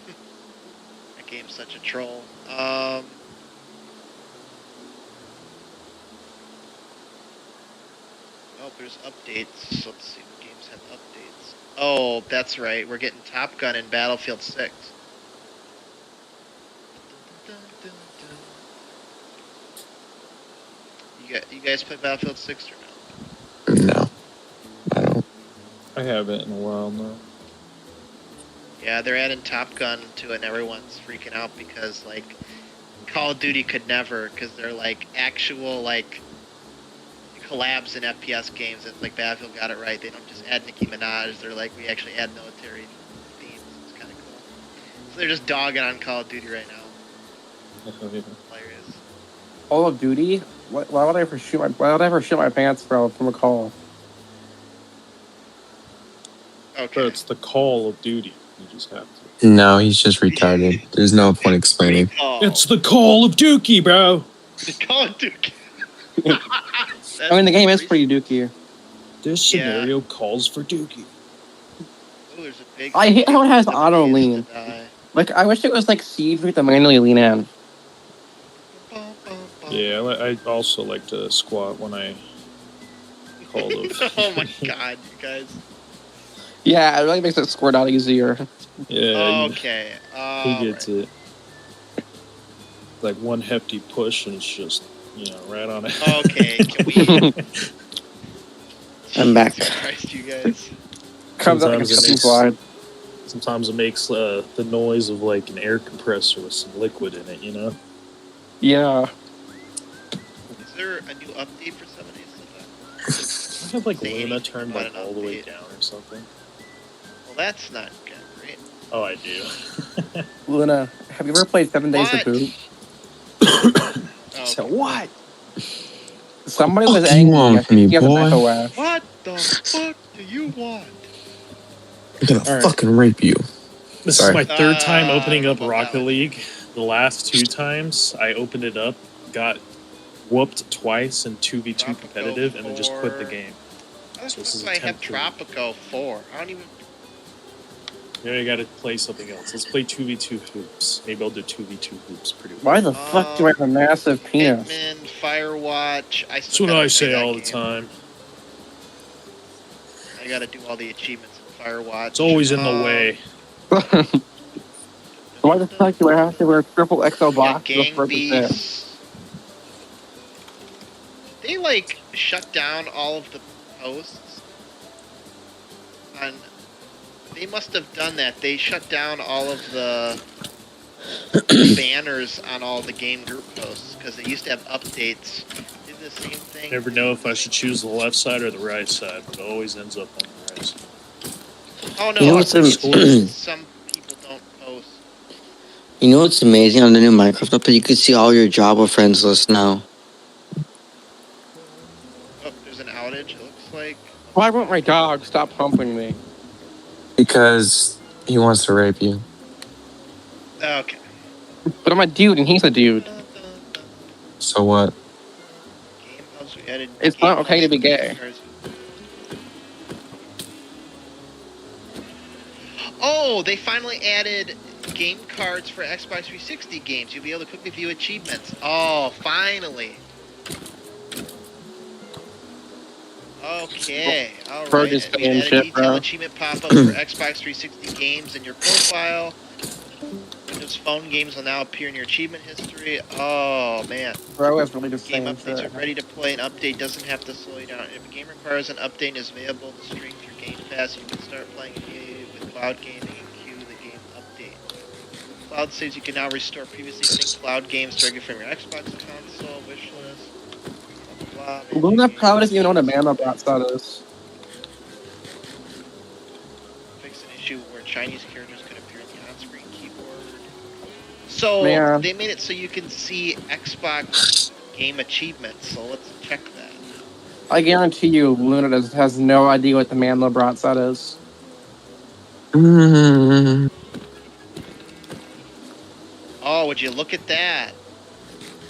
That game's such a troll. Oh, there's updates. Let's see what games have updates. Oh, that's right. We're getting Top Gun in Battlefield 6. You guys play Battlefield 6 or no? No. I don't. I haven't in a while now. Yeah, they're adding Top Gun to it, and everyone's freaking out because, like, Call of Duty could never, because they're, like, actual, like, collabs in FPS games, and, like, Battlefield got it right. They don't just add Nicki Minaj. They're like, we actually add military themes. It's kind of cool. So they're just dogging on Call of Duty right now. Hilarious. Call of Duty? Why would I ever shoot my pants, bro, from a call? Okay. But it's the Call of Duty. You just have to. No, he's just retarded. There's no point explaining. It's the Call of Dookie, bro. The Call of Duty. I mean, the game is pretty dookie. This scenario calls for Dookie. Oh, there's a big. I hate how it has auto ways lean. to die. Like, I wish it was like Siege with the manually lean in. Yeah, I also like to squat when I call those. Oh my god, you guys. Yeah, it really makes it squirt out easier. Yeah, Okay. he gets it. Like one hefty push and it's just, right on it. Okay, can we? I'm back. Jesus Christ, you guys. Comes out like a slide. Sometimes it makes the noise of like an air compressor with some liquid in it, Yeah. Is there a new update for 7 days? I have like Say Luna anything turned about like an all the way update. down or something. Well, that's not good, right? Oh, I do. Luna, have you ever played 7 Days to What? Boot? Oh, So what? Somebody What was do you angry. want I from me, think he has an boy? Echo Ash. What the fuck do you want? I'm gonna Alright. fucking rape you. This Sorry. is my third time I opening don't up know about Rocket that. League. The last two times I opened it up, got whooped twice in 2v2 Tropico competitive, and then just quit the 4. game. How So this is do I have 10-3. Tropico 4? I don't even. Yeah, you gotta play something else. Let's play 2v2 hoops. Maybe I'll do 2v2 hoops pretty well. Why the fuck do I have a massive penis? Hitman, Firewatch. That's what I say all the time. I gotta do all the achievements in Firewatch. It's always in the way. Why the fuck do I have to wear triple XL Yeah, box? Gang Beasts. They like shut down all of the posts on. They must have done that. They shut down all of the banners on all the game group posts because they used to have updates. Did the same thing. Never know if I should choose the left side or the right side, but it always ends up on the right side. Oh no! You know what's some people don't post. You know what's amazing on the new Minecraft update? You can see all your Java friends list now. Oh, there's an outage. It looks like. Why won't my dog stop humping me? Because he wants to rape you. Okay. But I'm a dude and he's a dude. So what? Game hubs, we added It's game not okay to be hubs. gay. Oh, they finally added game cards for Xbox 360 games. You'll be able to quickly view achievements. Oh, finally. Okay, alright. Fergus We and added shit, detailed bro. achievement pop-up for Xbox 360 games in your profile. Windows Phone games will now appear in your achievement history. Oh, man. Bro is really just Game saying updates shit. are ready to play. An update doesn't have to slow you down. If a game requires an update and is available to stream through Game Pass, you can start playing immediately with Cloud Gaming and queue the game update. Cloud saves you can now restore previously synced cloud games directly from your Xbox console, wishlist. Blah, blah, blah. Luna probably doesn't even know what a man of that side is. Fix an issue where Chinese characters could appear in the on-screen keyboard. So Man. they made it so you can see Xbox game achievements. So let's check that. I guarantee you, Luna has no idea what the man LeBron side is. Oh, would you look at that?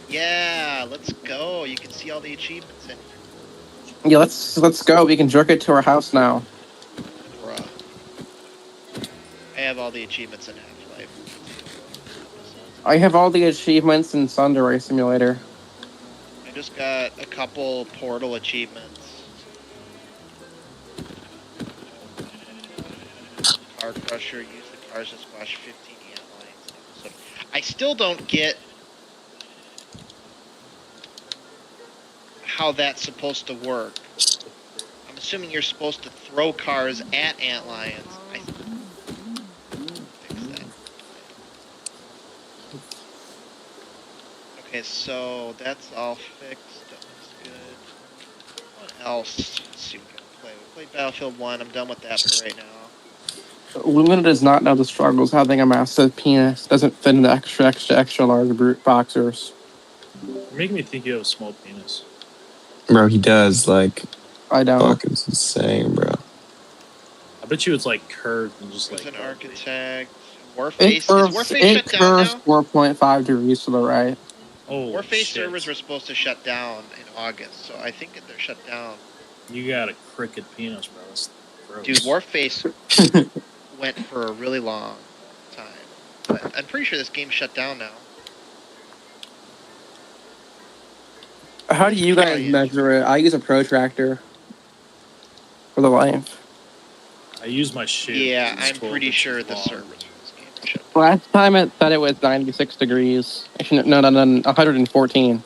Yeah, let's go. You can see all the achievements in here. Yeah, let's go. We can jerk it to our house now. Bruh. I have all the achievements in Half-Life. I have all the achievements in Sunderay Simulator. I just got a couple Portal achievements. Car Crusher, use the cars to squash 15 ant lions. So I still don't get how that's supposed to work. I'm assuming you're supposed to throw cars at ant lions. Fix that. Okay, so that's all fixed. That looks good. What else? Let's see what we can play. We played Battlefield 1. I'm done with that for right now. Luna does not know the struggles having a massive penis doesn't fit into extra large brute boxers. You're making me think you have a small penis. Bro, he does. Like, I don't. fuck, it's insane, bro. I bet you it's like curved and just There's like. an architect. It Warface. Is curves, Warface shut down now? 4.5 degrees to the right. Oh, Warface shit. servers were supposed to shut down in August, so I think that they're shut down. You got a crooked penis, bro. That's gross. Dude, Warface went for a really long time. But I'm pretty sure this game's shut down now. How do you guys measure it? I use a protractor for the life. I use my shoe. Yeah, It's I'm 12 pretty inches sure the long. servers for this game are shut down. Last time it said it was 96 degrees. Actually, no, 114.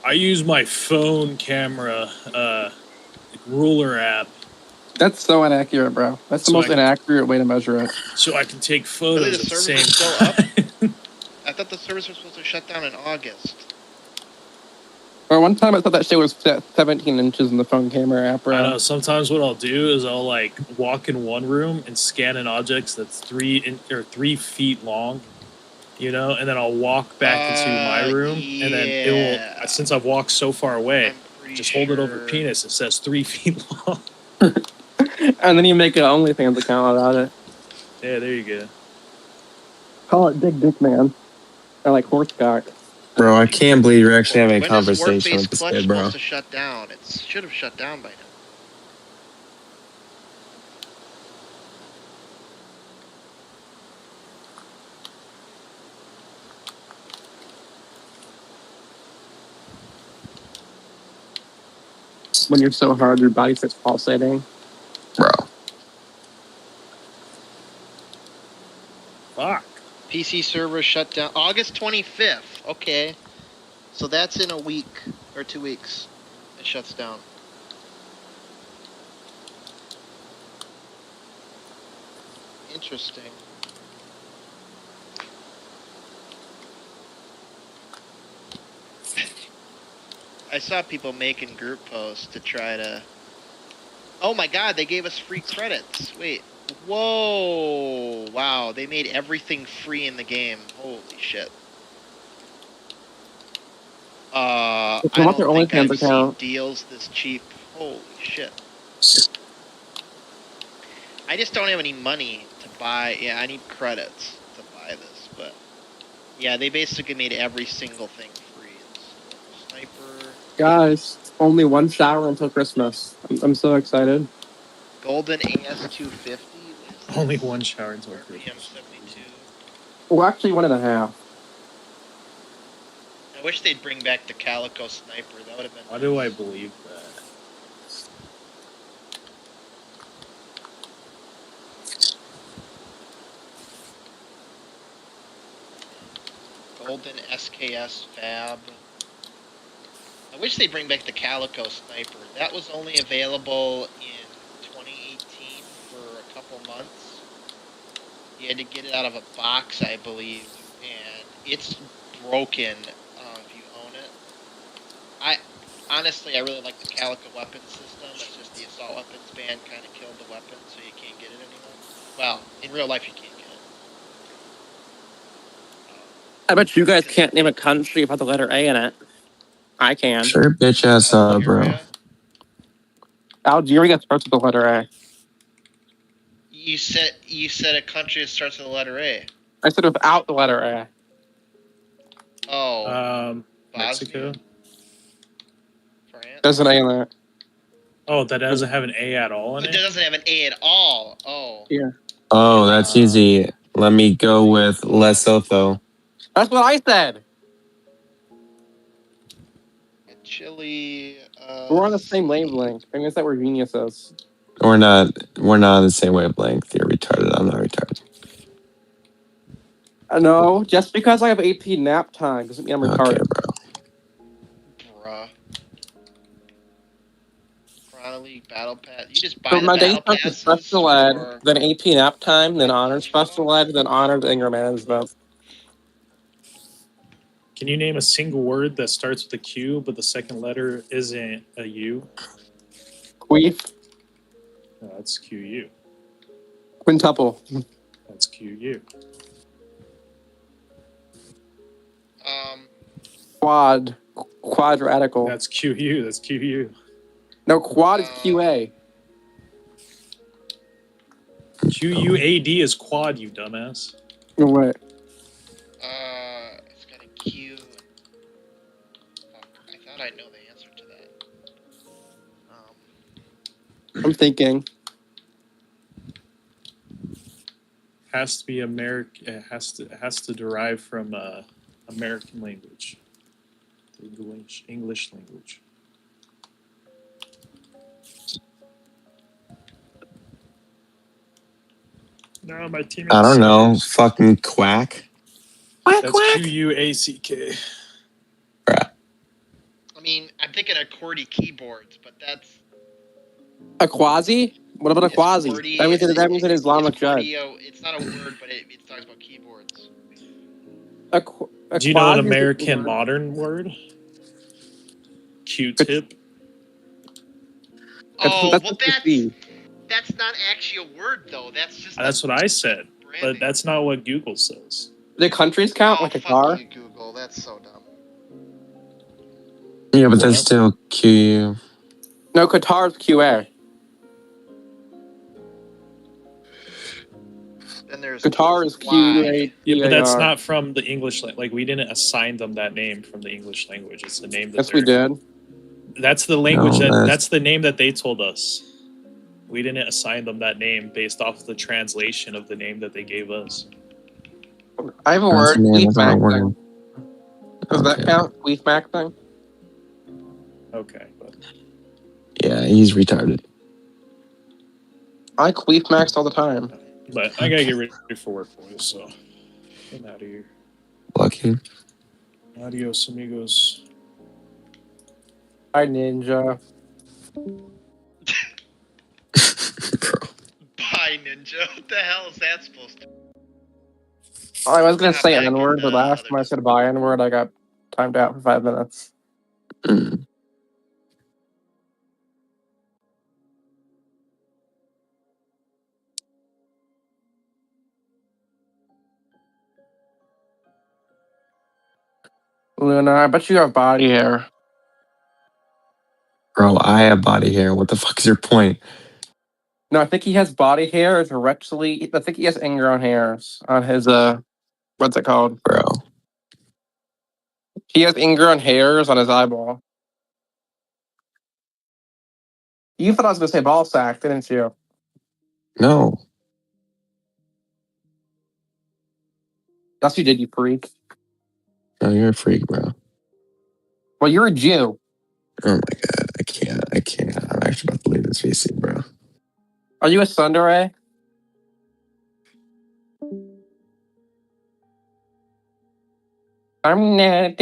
I use my phone camera ruler app That's so inaccurate, bro. That's the So most inaccurate way to measure it. so I can take Really, photos the at the servers same are still up? time. I thought the servers were supposed to shut down in August. Or one time I thought that shit was 17 inches in the phone camera app, I know. bro. Sometimes what I'll do is I'll like walk in one room and scan an object that's 3 feet long, you know, and then I'll walk back into my room, and then it yeah. will. Since I've walked so far away, I'm pretty just hold it over sure- penis. It says 3 feet long. And then you make an OnlyFans account about it. Yeah, there you go. Call it Dick Man. Or like horsecock. Bro, I can't believe you're actually having a When is conversation Work-Based with this Clutch kid, bro. supposed to shut down? It should have shut down by now. When you're so hard, your body starts pulsating. Bro. Fuck. PC server shut down August 25th. Okay. So that's in a week or 2 weeks. It shuts down. Interesting. I saw people making group posts to try to... Oh my god, they gave us free credits. Wait. Whoa. Wow, they made everything free in the game. Holy shit. I want their don't think OnlyFans I've seen account. deals this cheap. Holy shit. I just don't have any money to buy. Yeah, I need credits to buy this, but yeah, they basically made every single thing free. Sniper, Guys, only one shower until Christmas. I'm so excited. Golden AS250. Only one shower until PM72. Well, actually, 1.5. I wish they'd bring back the Calico Sniper. That would have been. Why do I believe that? Golden SKS Fab. I wish they'd bring back the Calico Sniper. That was only available in 2018 for a couple months. You had to get it out of a box, I believe, and it's broken if you own it. Honestly, I really like the Calico weapon system. It's just the assault weapons ban kind of killed the weapon, so you can't get it anymore. Well, in real life, you can't get it. I bet you guys can't name a country without the letter A in it. I can. Sure, bitch ass up, bro. Algeria starts with the letter A. You said a country that starts with the letter A. I said without the letter A. Oh. Mexico. France. There's an A in there. Oh, that doesn't have an A at all in It it? doesn't have an A at all. Oh. Yeah. Oh, that's easy. Let me go with Lesotho. That's what I said. Chile. We're on the same wavelength. I guess that we're geniuses. We're not on the same wavelength. You're retarded. I'm not retarded. No, just because I have AP nap time doesn't mean I'm retarded. Okay, bro. Bruh. Chrono League Battle Pass. You just buy So the my day battle starts with passes. special ed, or- then AP nap time, then honors special ed, then honors English management. Can you name a single word that starts with a Q, but the second letter isn't a U? Queef, No, that's QU. quintuple. That's QU. Quad, quadratical. That's QU. That's QU. No, quad is QA. QUAD is quad, you dumbass. No way. It's got a Q. Fuck, I thought I'd know the answer to that. I'm thinking. Has to be American. It has to derive from American language. English language. No, my team. I don't know. Fucking quack. Quack, That's quack. QUACK. I mean, I'm thinking of QWERTY keyboards, but that's. A quasi? What about a it's quasi? QWERTY, That means an Islamic it's judge. QWERTY, it's not a word, but it talks about keyboards. A Do you know an quasi is a American word. modern word? Q-tip. Oh, that's well, just a C. that's not actually a word, though. That's just. That's what I said, but branding. that's not what Google says. Do countries count Oh, like a fuck car? you, Google. That's so dumb. Yeah, but that's still QU. No, Qatar is QA. Then there's Guitar is Why? Yeah, but that's QATAR. not from the English. Like we didn't assign them that name from the English language. It's the name that Yes, we they're. did. That's the language No, that's the name that they told us. We didn't assign them that name based off of the translation of the name that they gave us. I have a That's word. the name, Queef that's not a Mac word. thing. Does that Okay. count? Queef Mac thing? Okay, but Yeah, he's retarded. I Queef Macs all the time. I gotta get ready for work, boys. So I'm out of here. Lucky. Adios, amigos. Hi, Ninja. Bro. Bye, Ninja. What the hell is that supposed to be? Oh, I was gonna Hop say an back N-word, in but the last other time I said by N-word, I got timed out for 5 minutes. Mm. Luna, I bet you have body hair. Bro, I have body hair. What the fuck is your point? No, I think he has body hair directly. I think he has ingrown hairs on his what's it called? Bro. He has ingrown hairs on his eyeball. You thought I was gonna say ball sack, didn't you? No. Yes, you did, you freak. No, you're a freak, bro. Well, you're a Jew. Oh my god. I can't. I'm actually about to leave this VC, bro. Are you a tsundere? I'm not.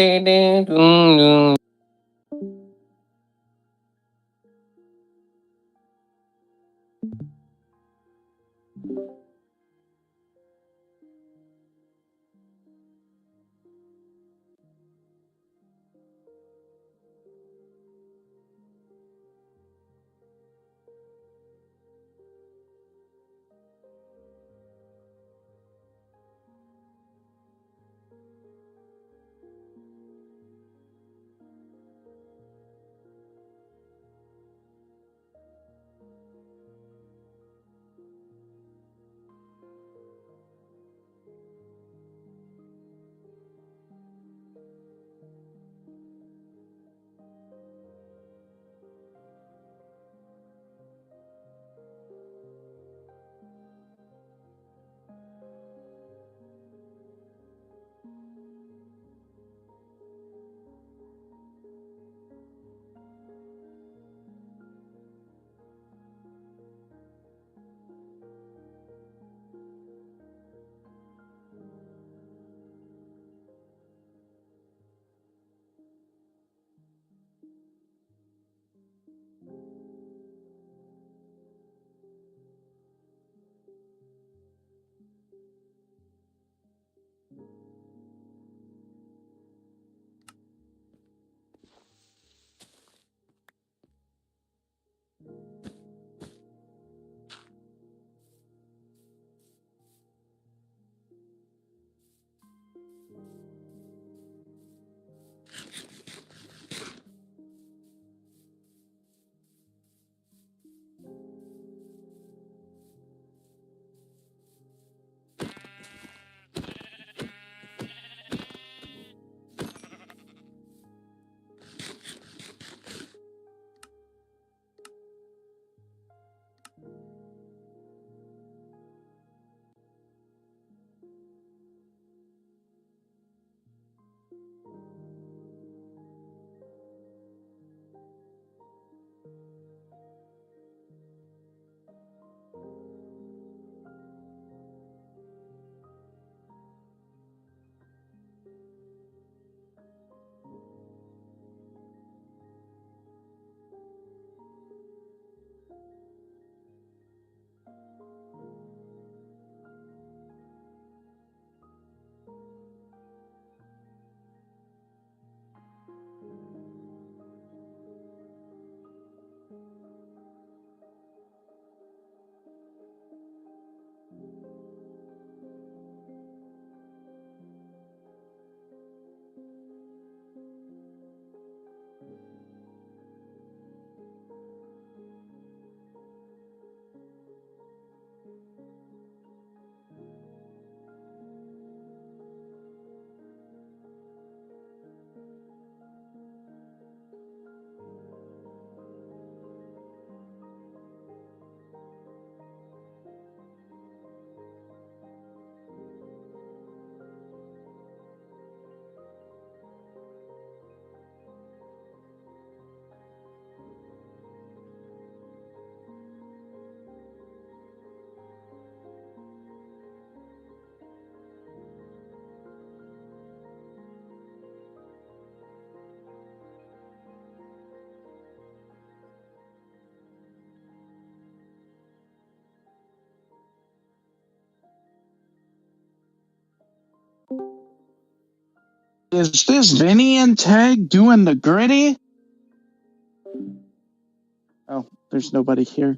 Is this Vinny and Tag doing the gritty? Oh, there's nobody here.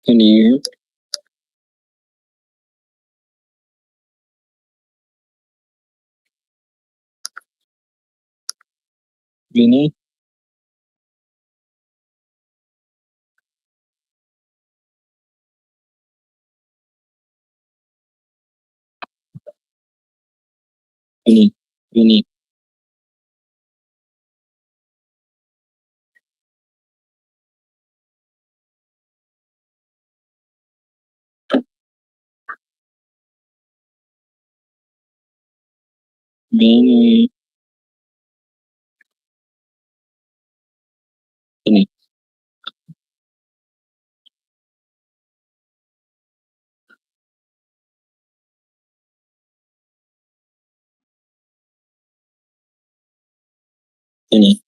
Can you hear? Vinny? Vinny? Vinny? Vinny? Vinny? Vinny?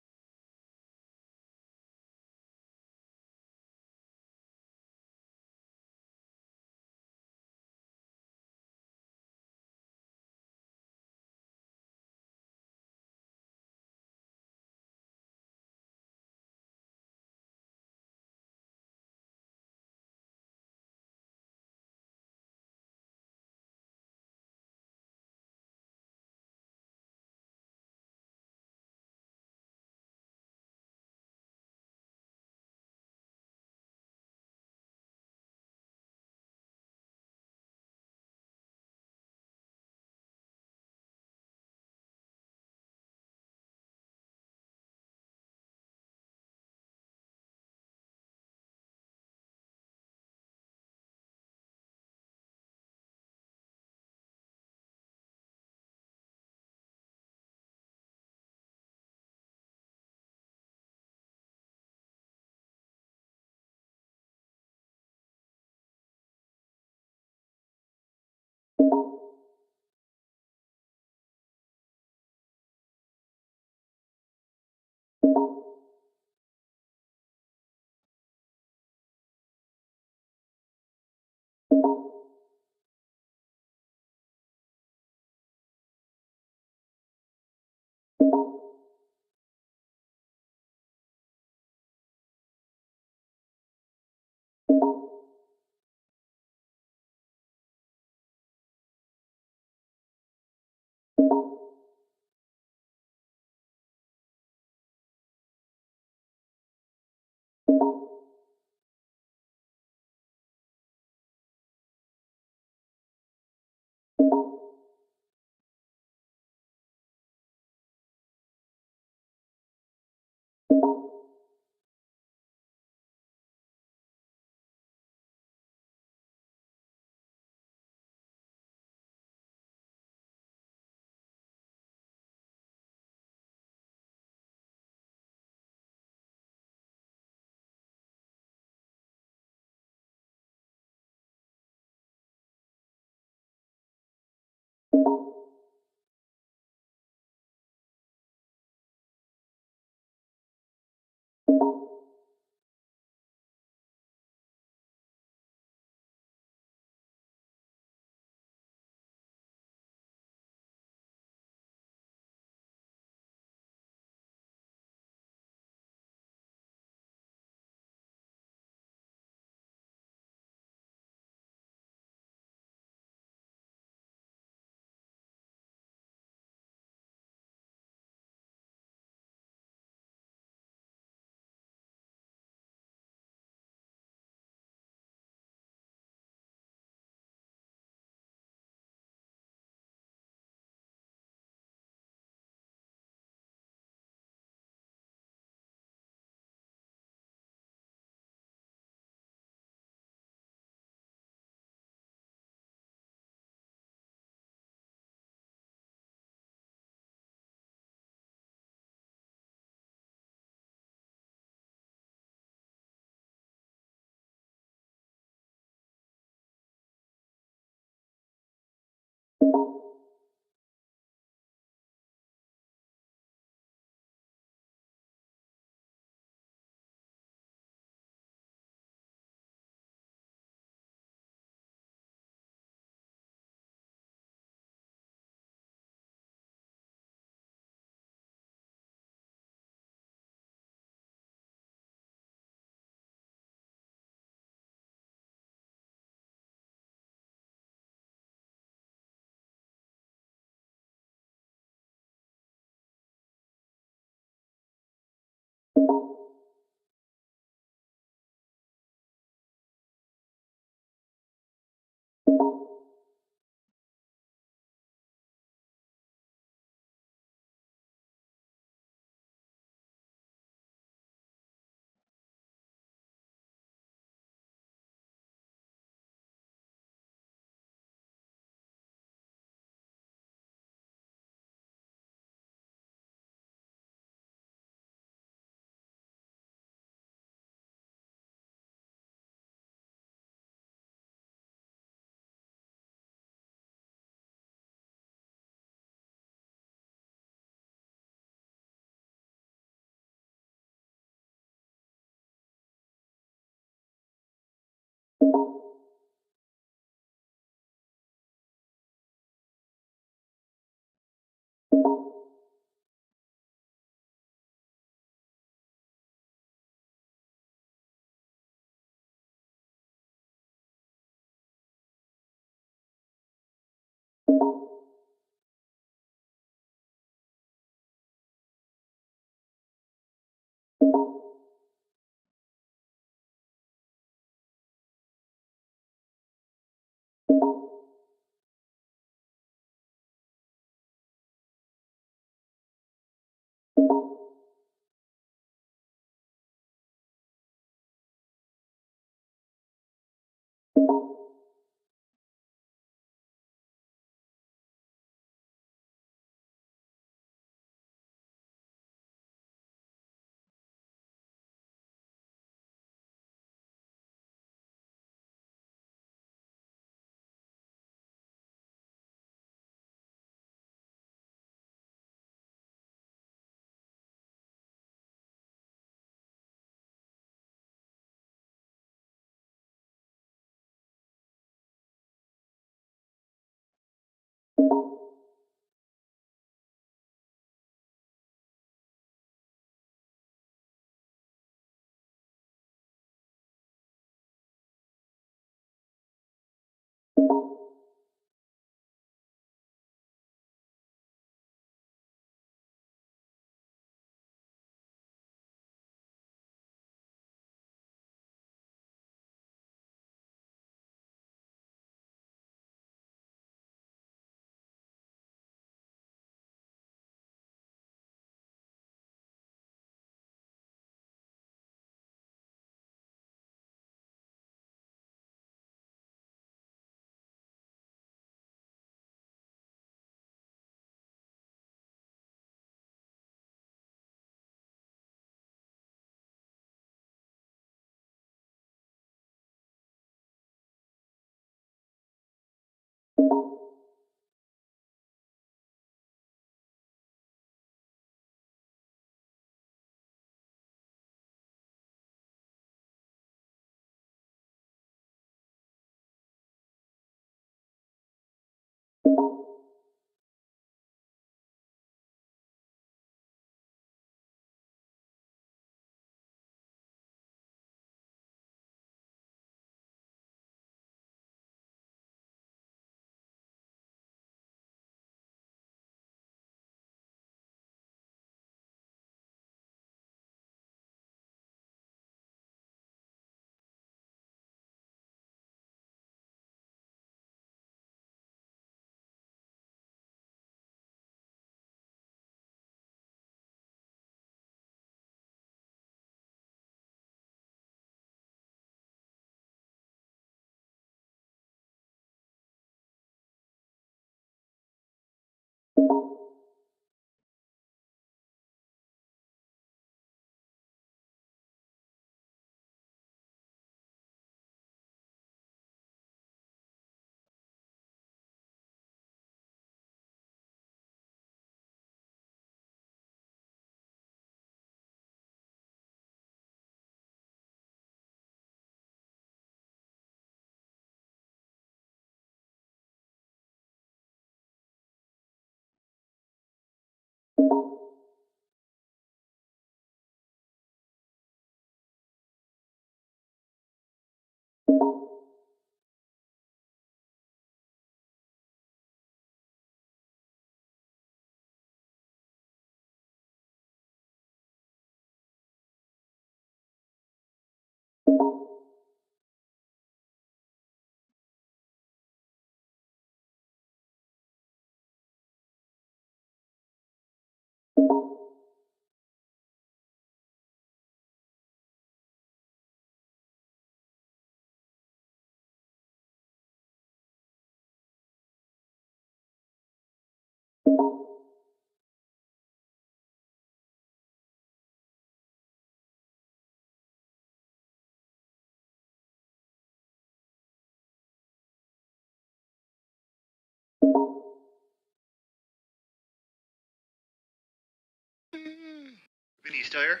Vinny, you still here?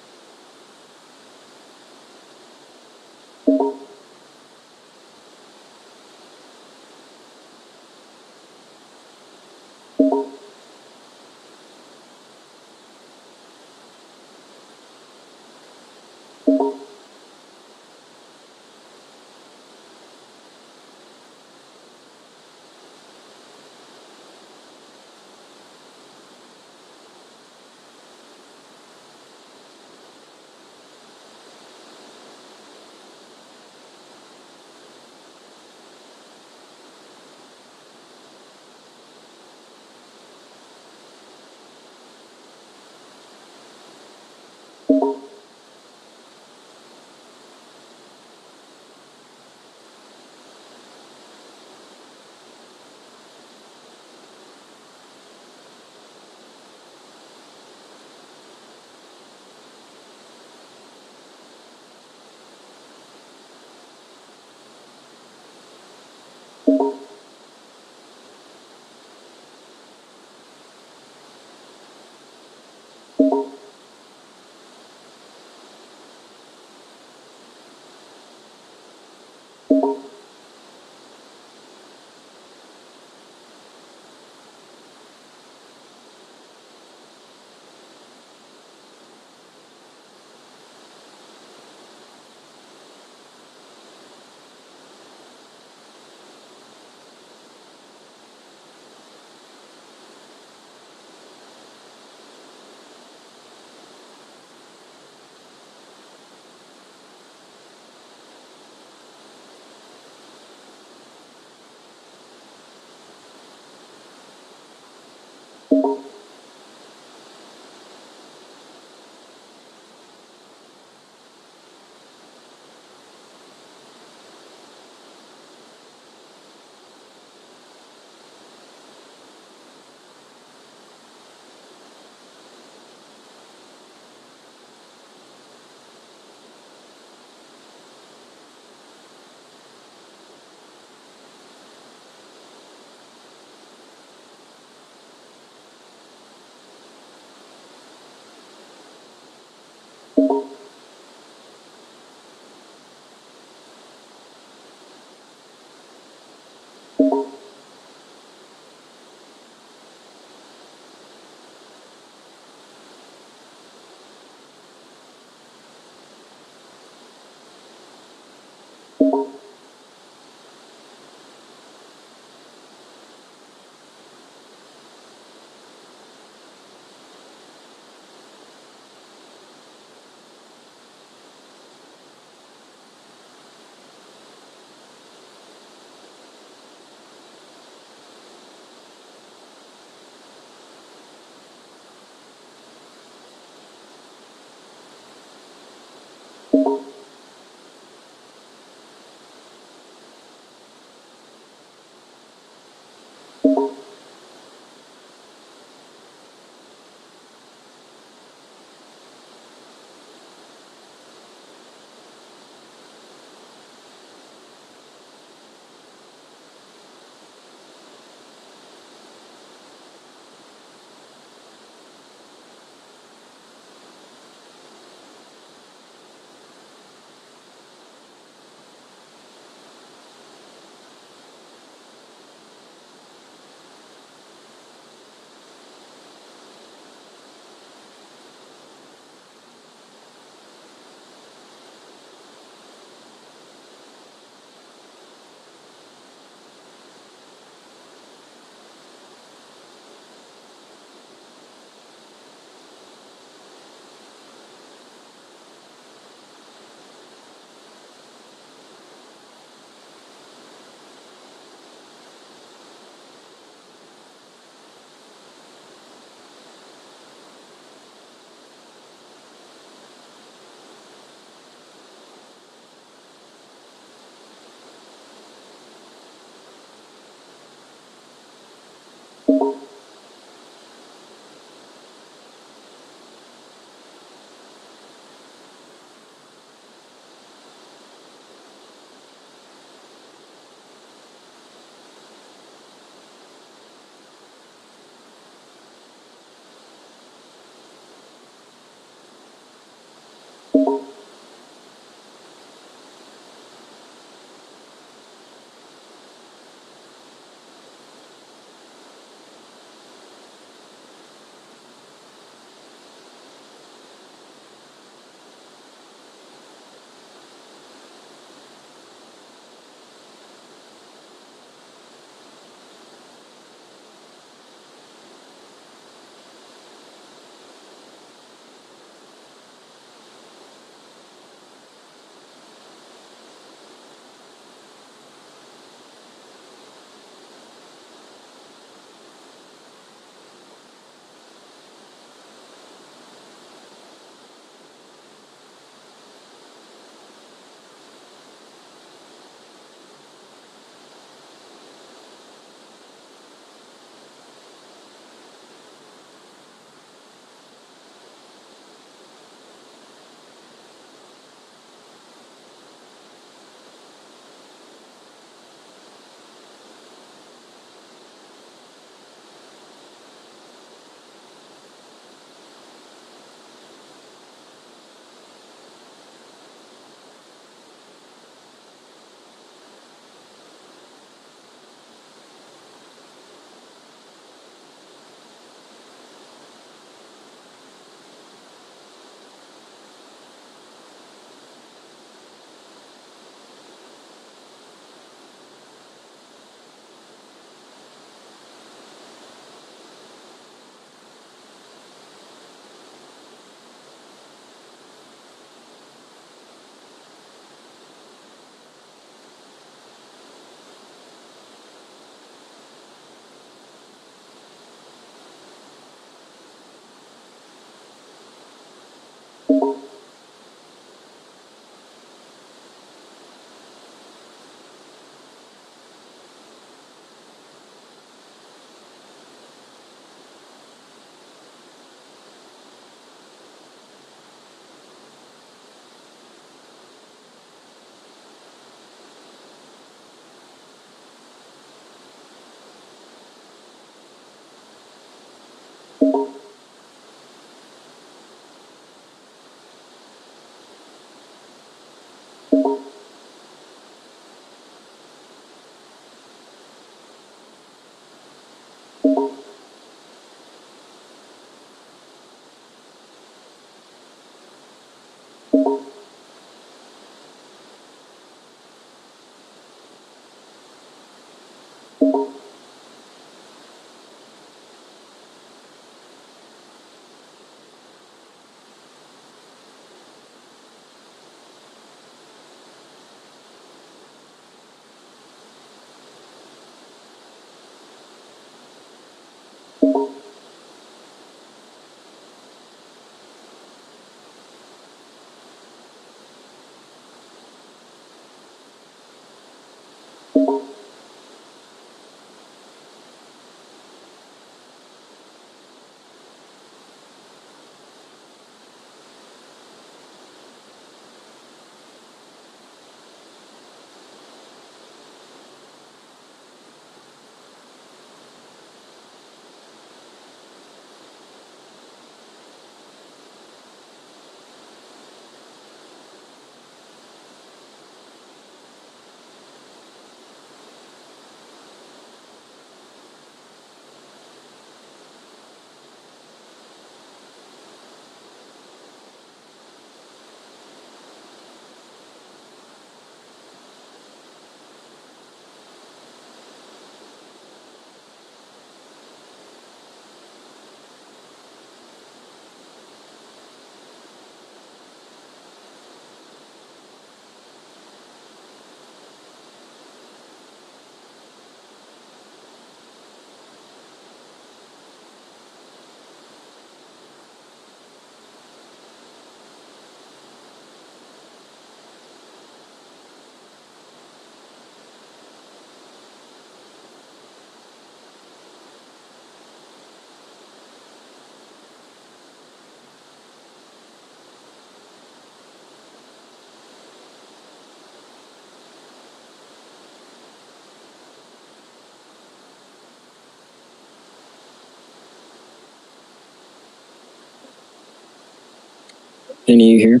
Vinny, you here?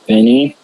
Vinny?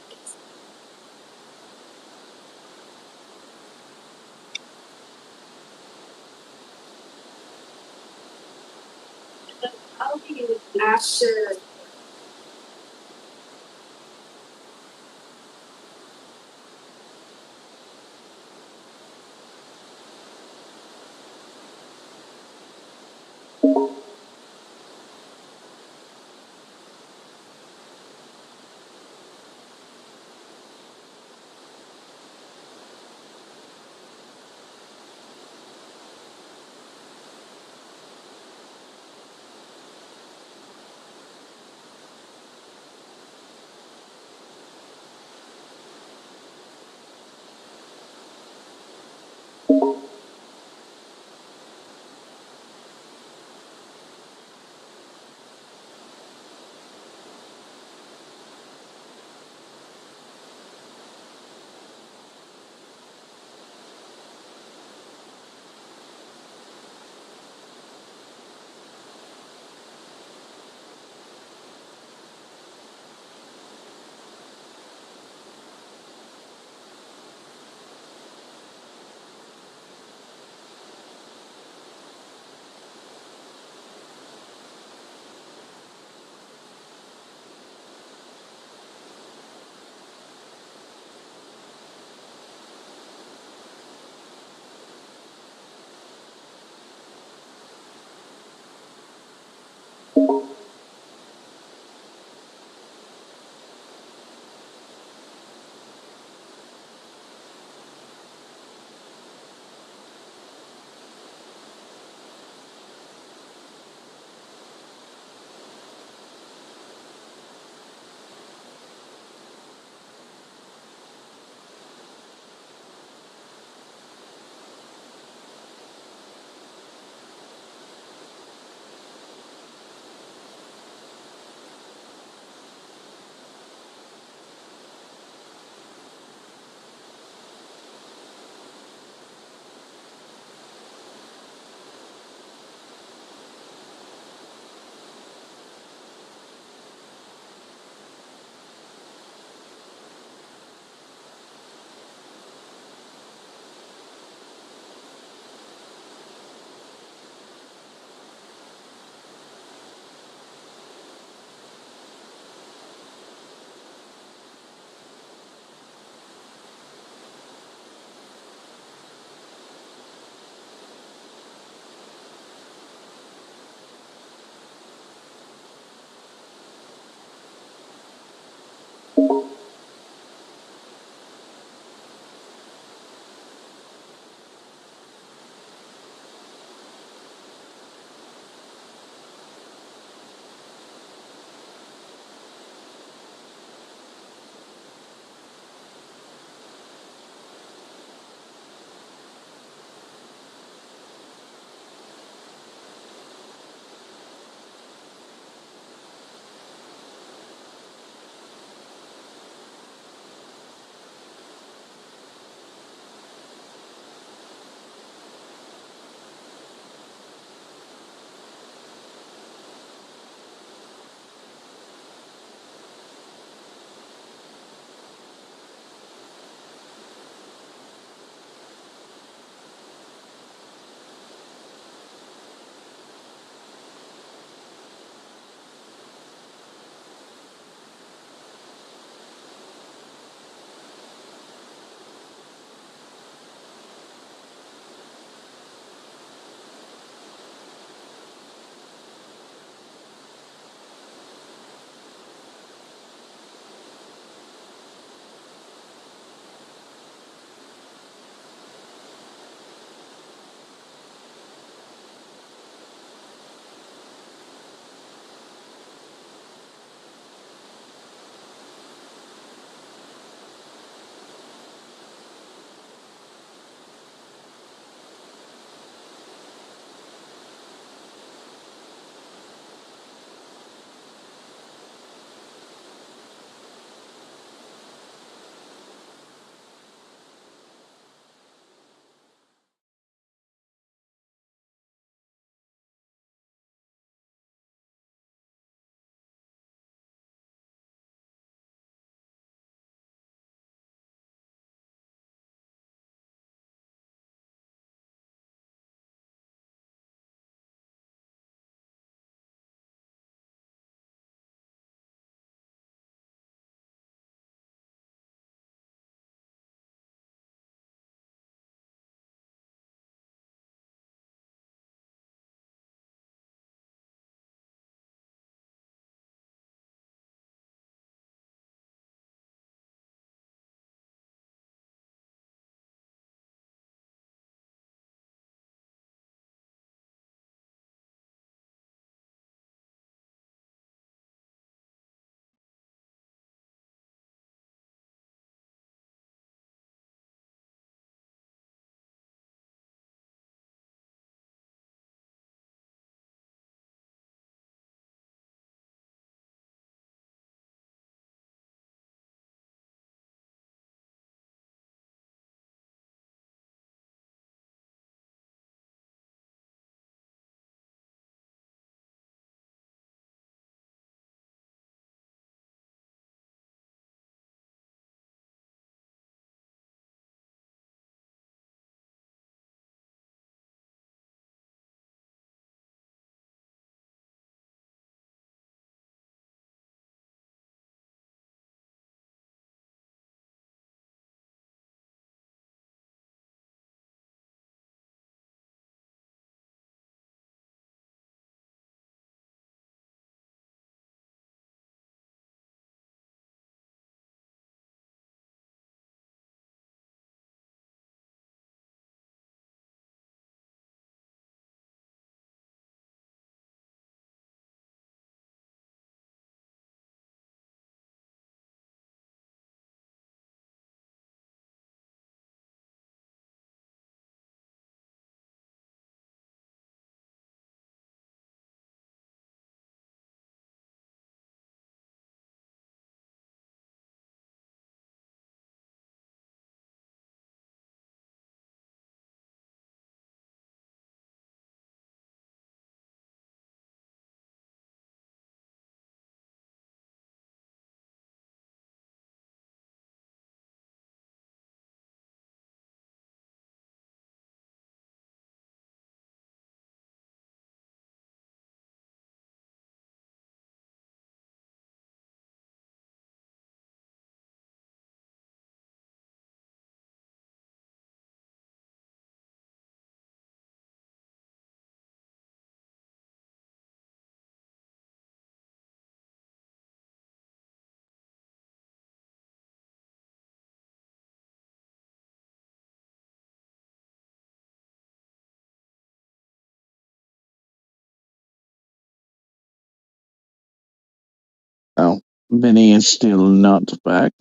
Vinny is still not back.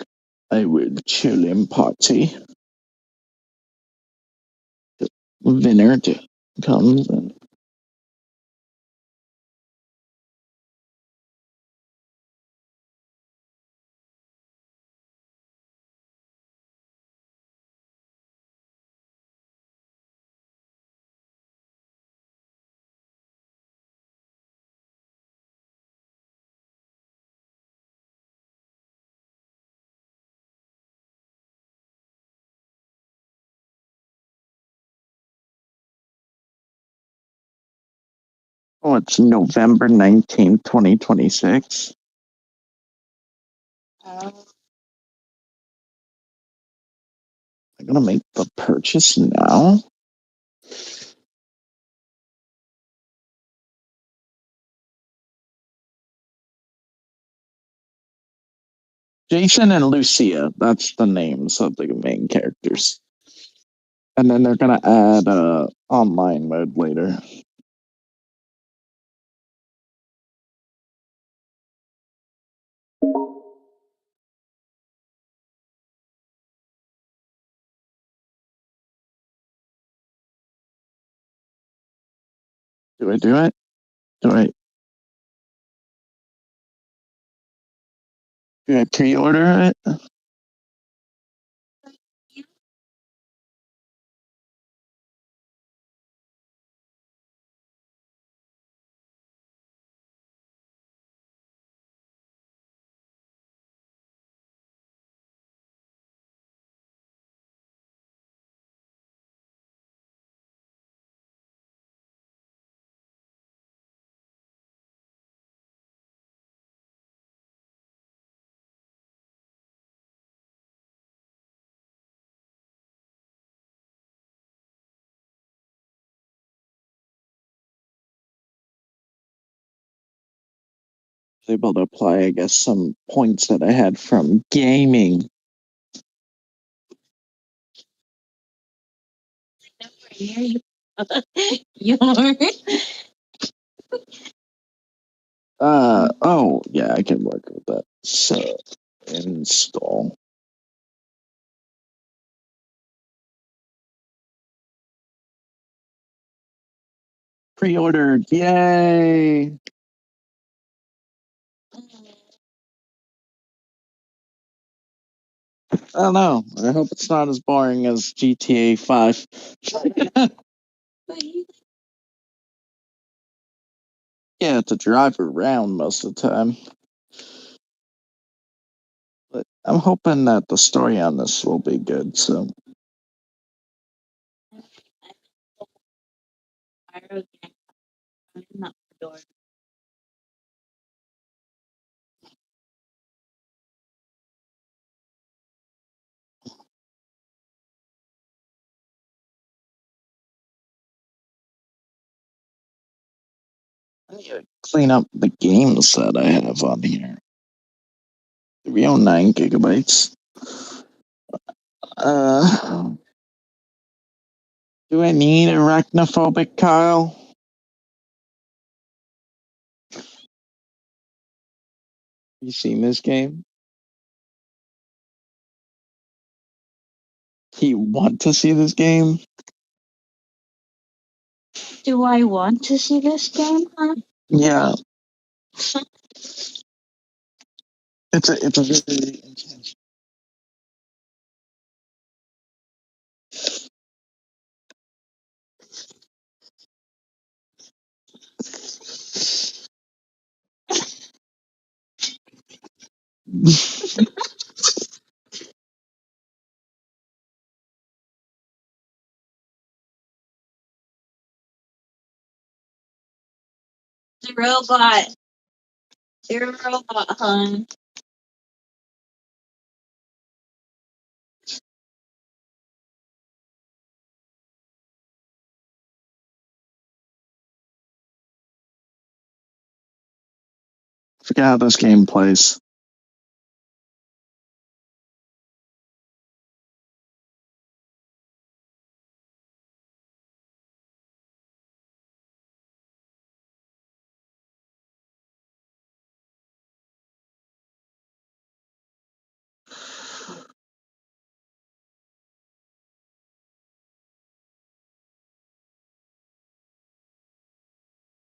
I will chill him party. Vinner comes and oh, it's November 19th, 2026. I'm gonna make the purchase now. Jason and Lucia, that's the names of the main characters. And then they're gonna add online mode later. Do I do it? Do I pre-order it? Able to apply, I guess, some points that I had from gaming. Oh yeah, I can work with that. So install. Pre-ordered, yay! I don't know. I hope it's not as boring as GTA 5. Yeah, to drive around most of the time. But I'm hoping that the story on this will be good, so. I need to clean up the games that I have on here. 309 gigabytes. Do I need arachnophobic Kyle? You seen this game? You want to see this game? Do I want to see this game, huh? Yeah. It's a very intense. The robot. You're a robot, hon. Forget how this game plays.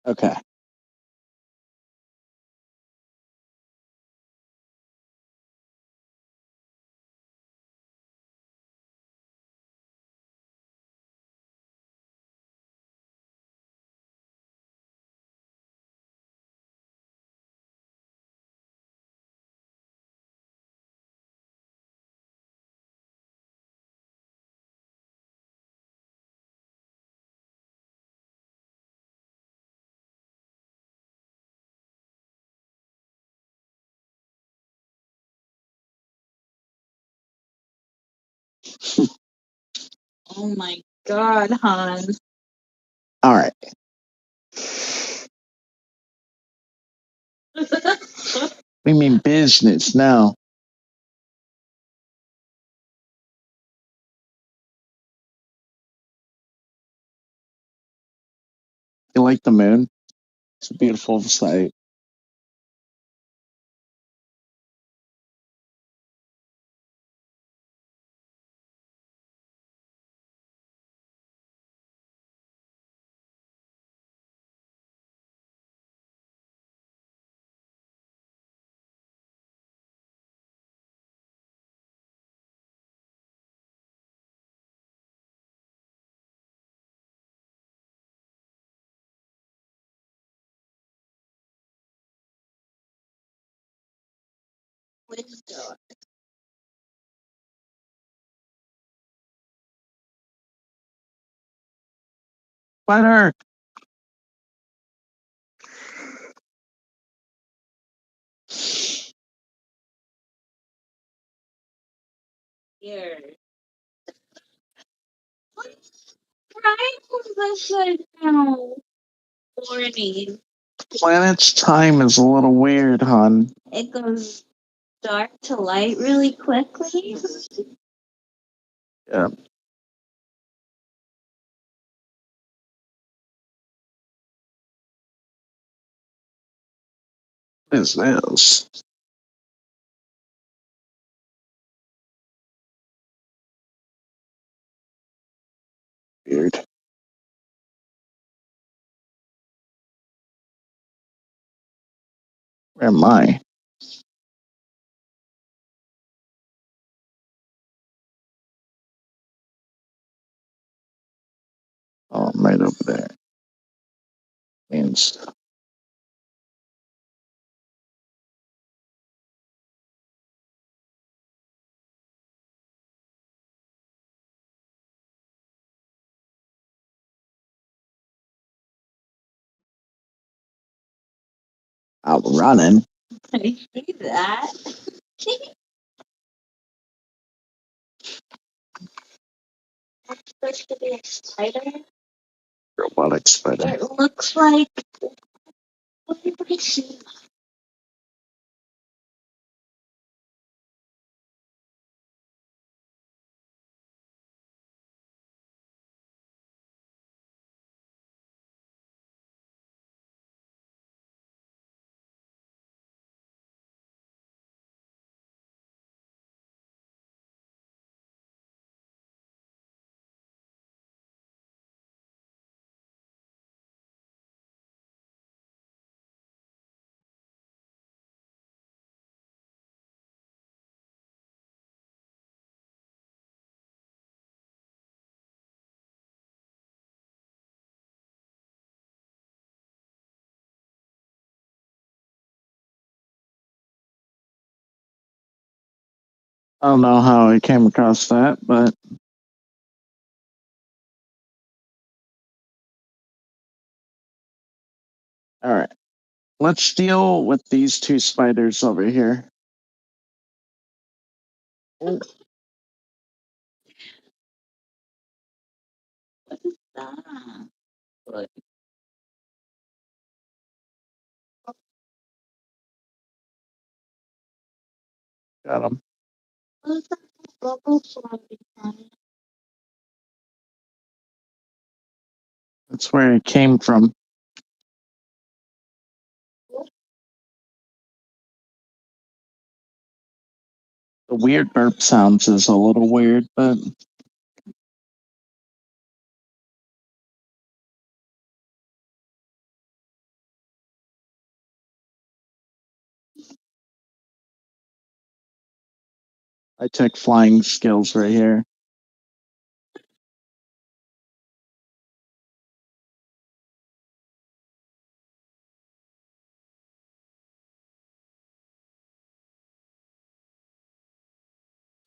Okay. Oh my god, Hans. All right. We mean business now. You like the moon? It's a beautiful sight. Window. Spider. Here. Right was this like now? Morning. Planet's time is a little weird, hon. It goes dark to light really quickly. Yeah. What is this? Weird. Where am I? Oh, I'm right over there. Means out running. I see that. That's supposed to be a spider. Robotic spider. It looks like. What did I see? I don't know how I came across that, but all right. Let's deal with these two spiders over here. What is that? What? Got them. What is that bubble flying? That's where it came from. The weird burp sounds is a little weird, but I took flying skills right here.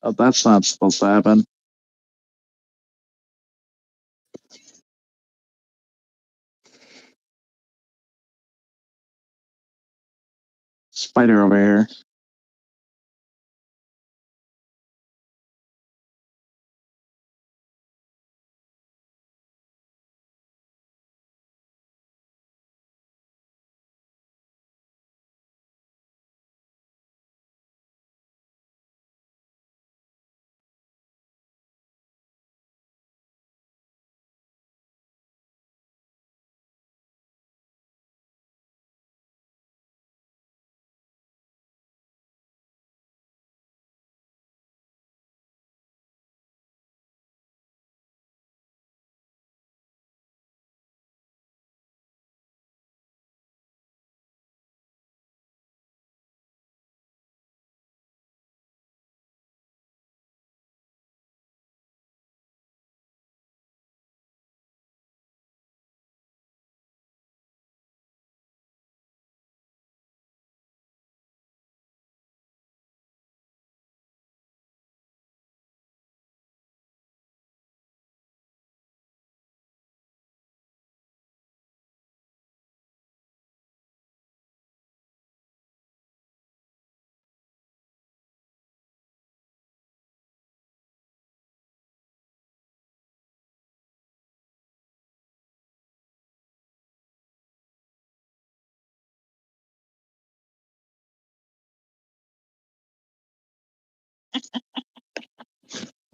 Oh, that's not supposed to happen. Spider over here.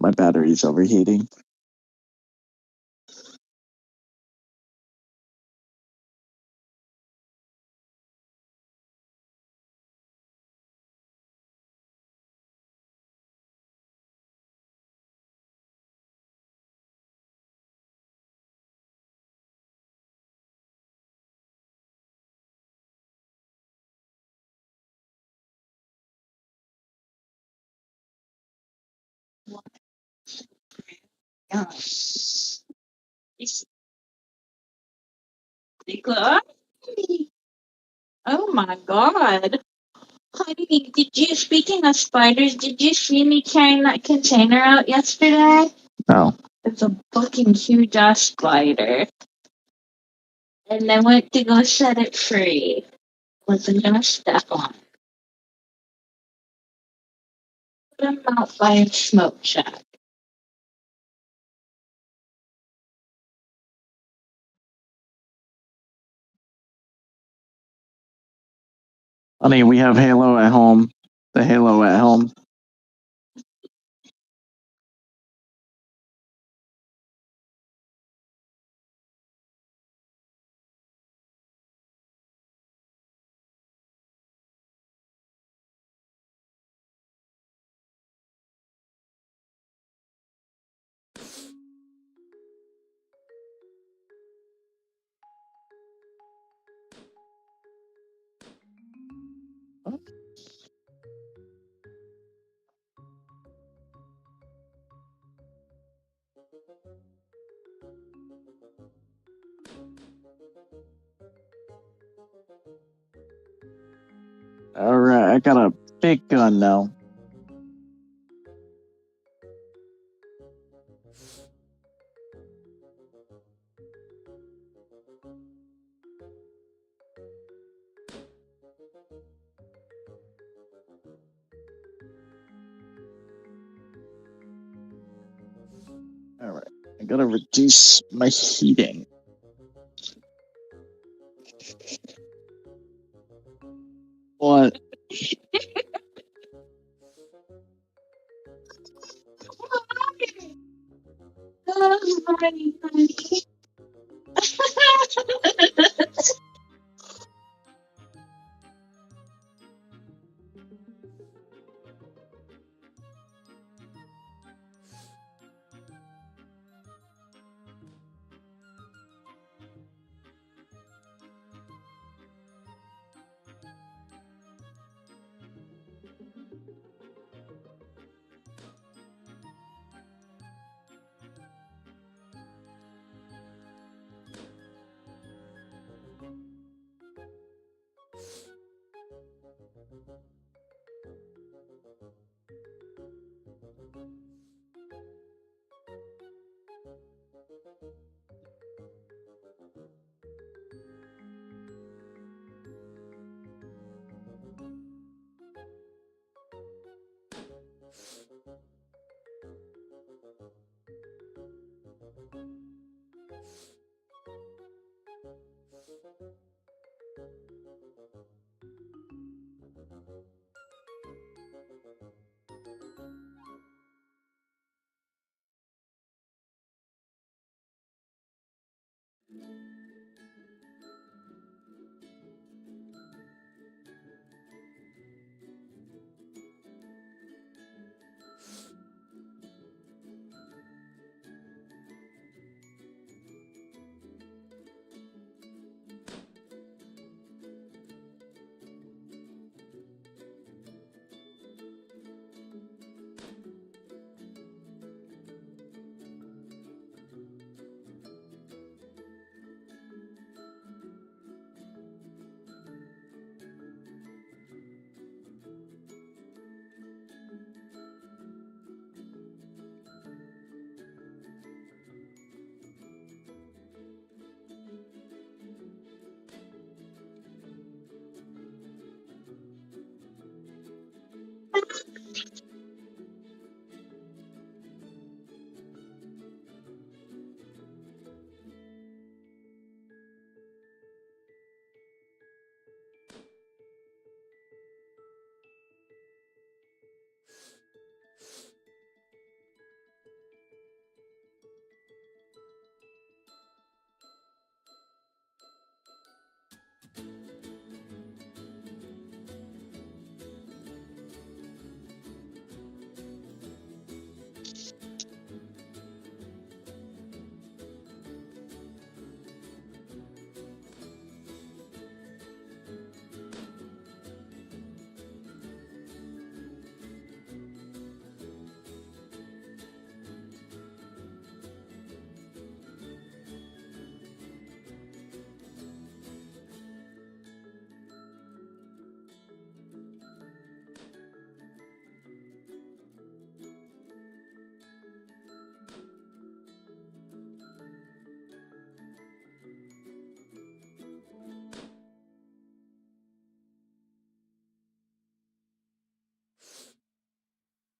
My battery's overheating. Gosh. Nicola? Oh my god. Honey, did you, speaking of spiders, did you see me carrying that container out yesterday? No. It's a fucking huge ass spider. And I went to go set it free. Wasn't gonna step on it. Put him out by a smoke shack. Honey, we have Halo at home. The Halo at home. Alright, I got a big gun now. Alright, I gotta reduce my heating. What? Oh, honey.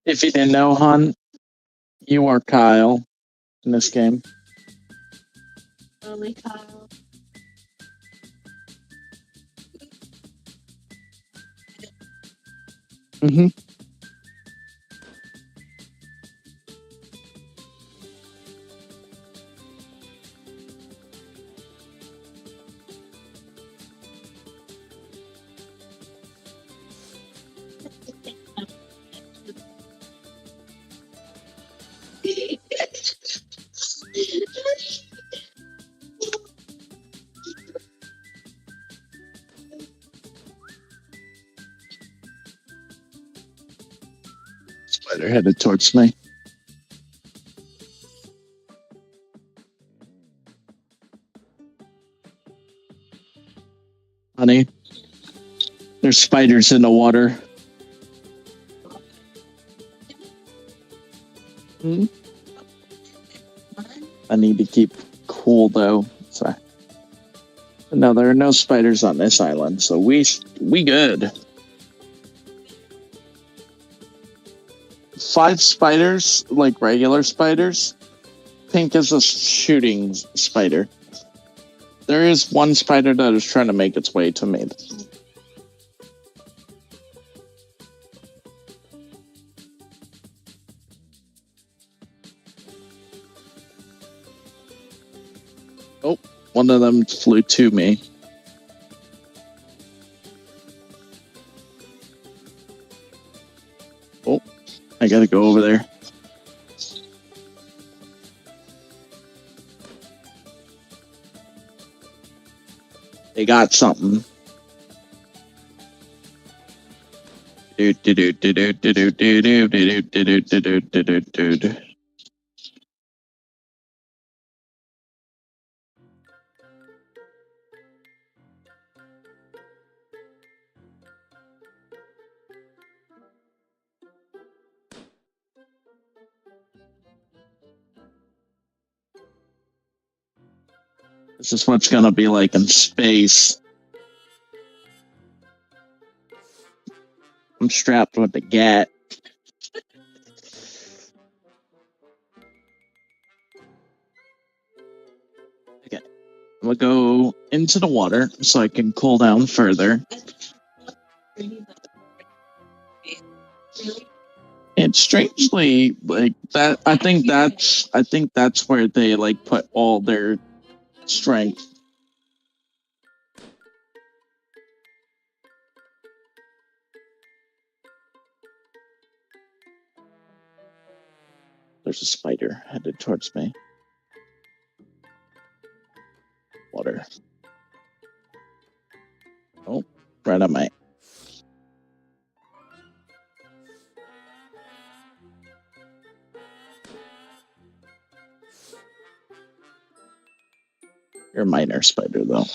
If you didn't know, Han, you are Kyle in this game. Holy Kyle. Mm-hmm. Spider headed towards me. Honey, there's spiders in the water. Hmm? I need to keep cool though. So no, there are no spiders on this island, so we good. 5 spiders, like regular spiders. Pink is a shooting spider. There is one spider that is trying to make its way to me. Oh, one of them flew to me. Oh, I gotta go over there. They got something. This is what's gonna be like in space. I'm strapped with the gat. Okay. I'm gonna go into the water so I can cool down further. It's strangely like that. I think that's where they like put all their Strength. There's a spider headed towards me. Water. Oh, right on my. You're a minor spider, though.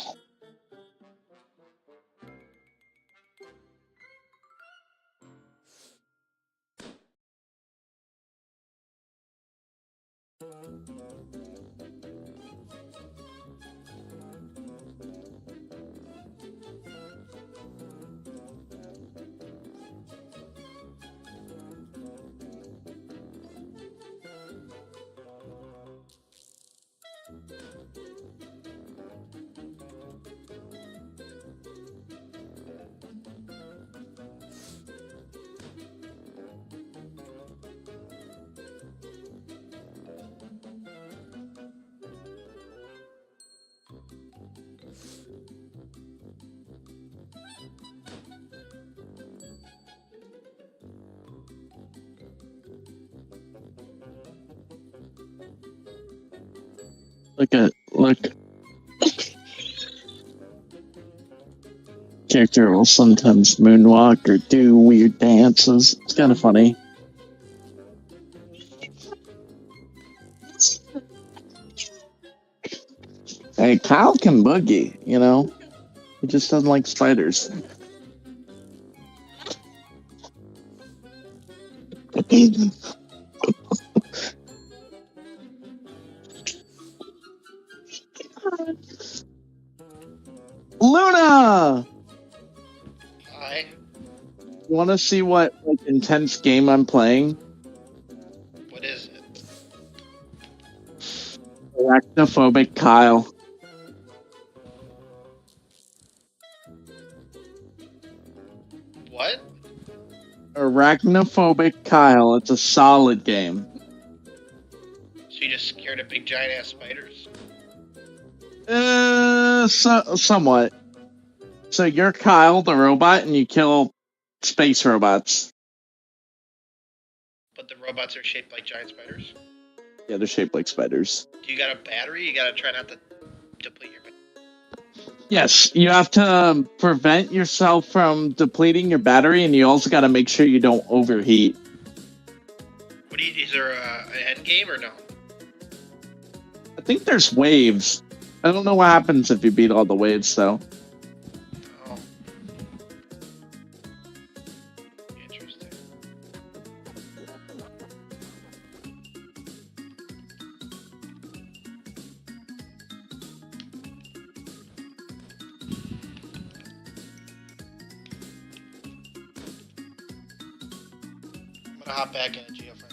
Look. Character will sometimes moonwalk or do weird dances. It's kind of funny. Hey, Kyle can boogie, you know? He just doesn't like spiders. Luna! Hi. You want to see what intense game I'm playing? What is it? Arachnophobic Kyle. What? Arachnophobic Kyle. It's a solid game. So you just scared of big giant ass spiders? Somewhat. So you're Kyle, the robot, and you kill space robots. But the robots are shaped like giant spiders? Yeah, they're shaped like spiders. Do you got a battery? You gotta try not to deplete your battery. Yes, you have to prevent yourself from depleting your battery, and you also got to make sure you don't overheat. What do you, is there an end game or no? I think there's waves. I don't know what happens if you beat all the waves, though. Oh. Interesting. I'm gonna hop back in a geofriend.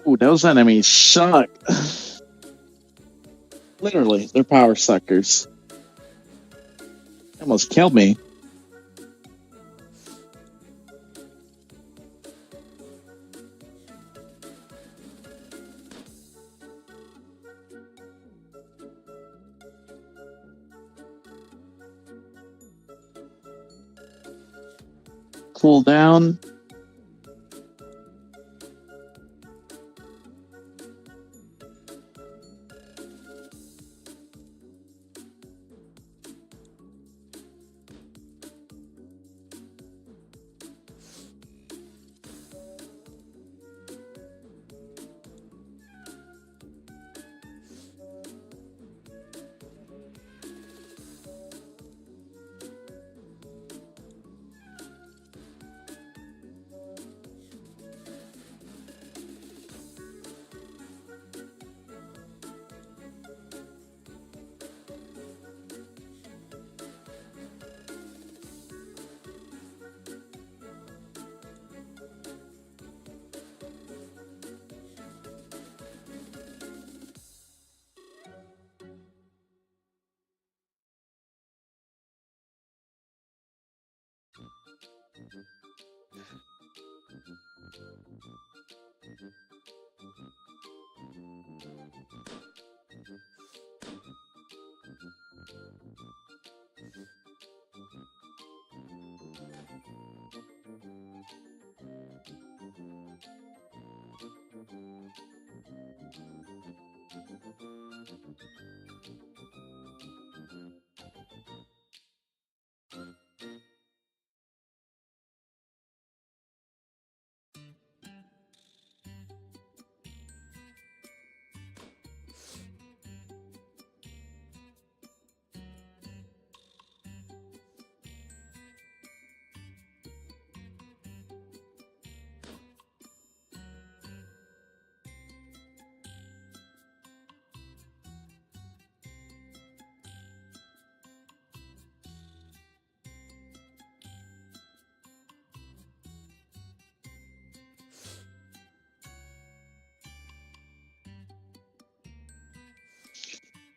Ooh, those enemies suck. Literally, they're power suckers. They almost killed me. cool down.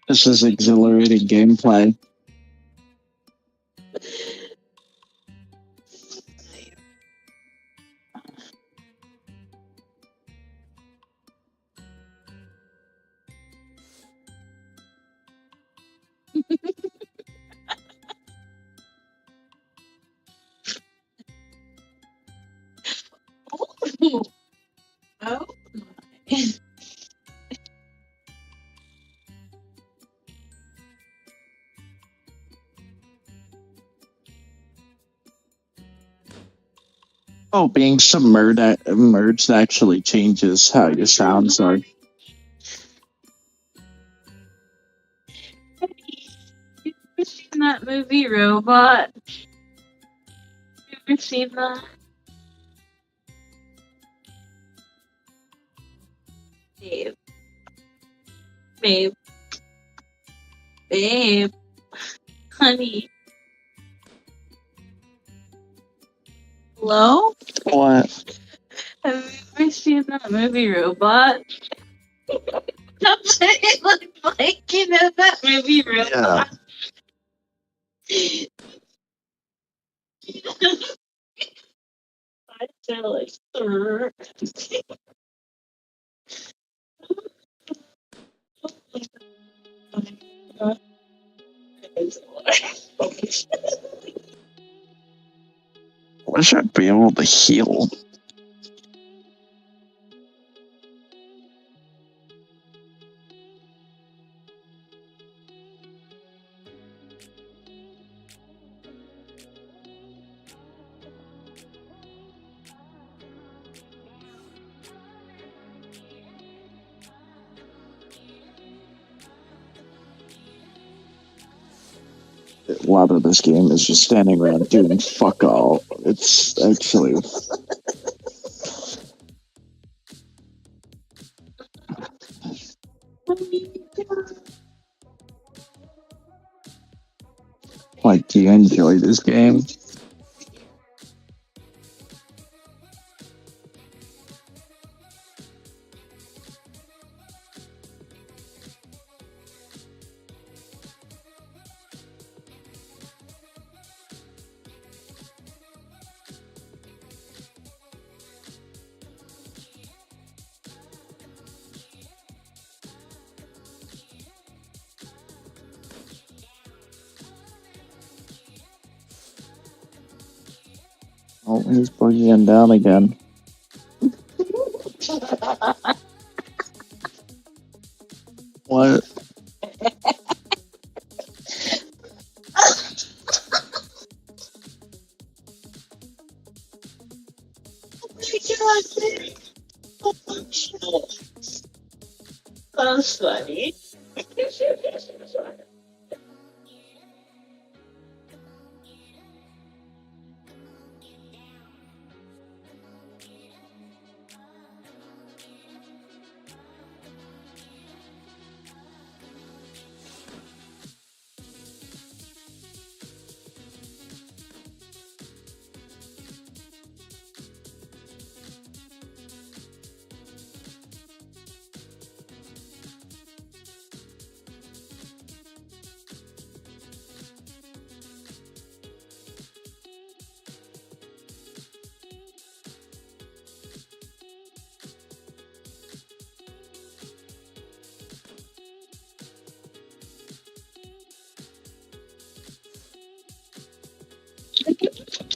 This is exhilarating gameplay. Oh. Oh, being submerged actually changes how your sounds are. You ever seen that movie Robot? You ever seen that? Babe. Babe. Babe. Honey. Hello? What? Have you ever seen that movie Robot? That's what it looked like, you know, that movie Robot. I tell it, sir. Wish I'd be able to heal. A lot of this game is just standing around doing fuck all. It's actually like, do you enjoy this game? Oh, he's boogieing down again. What? That's funny.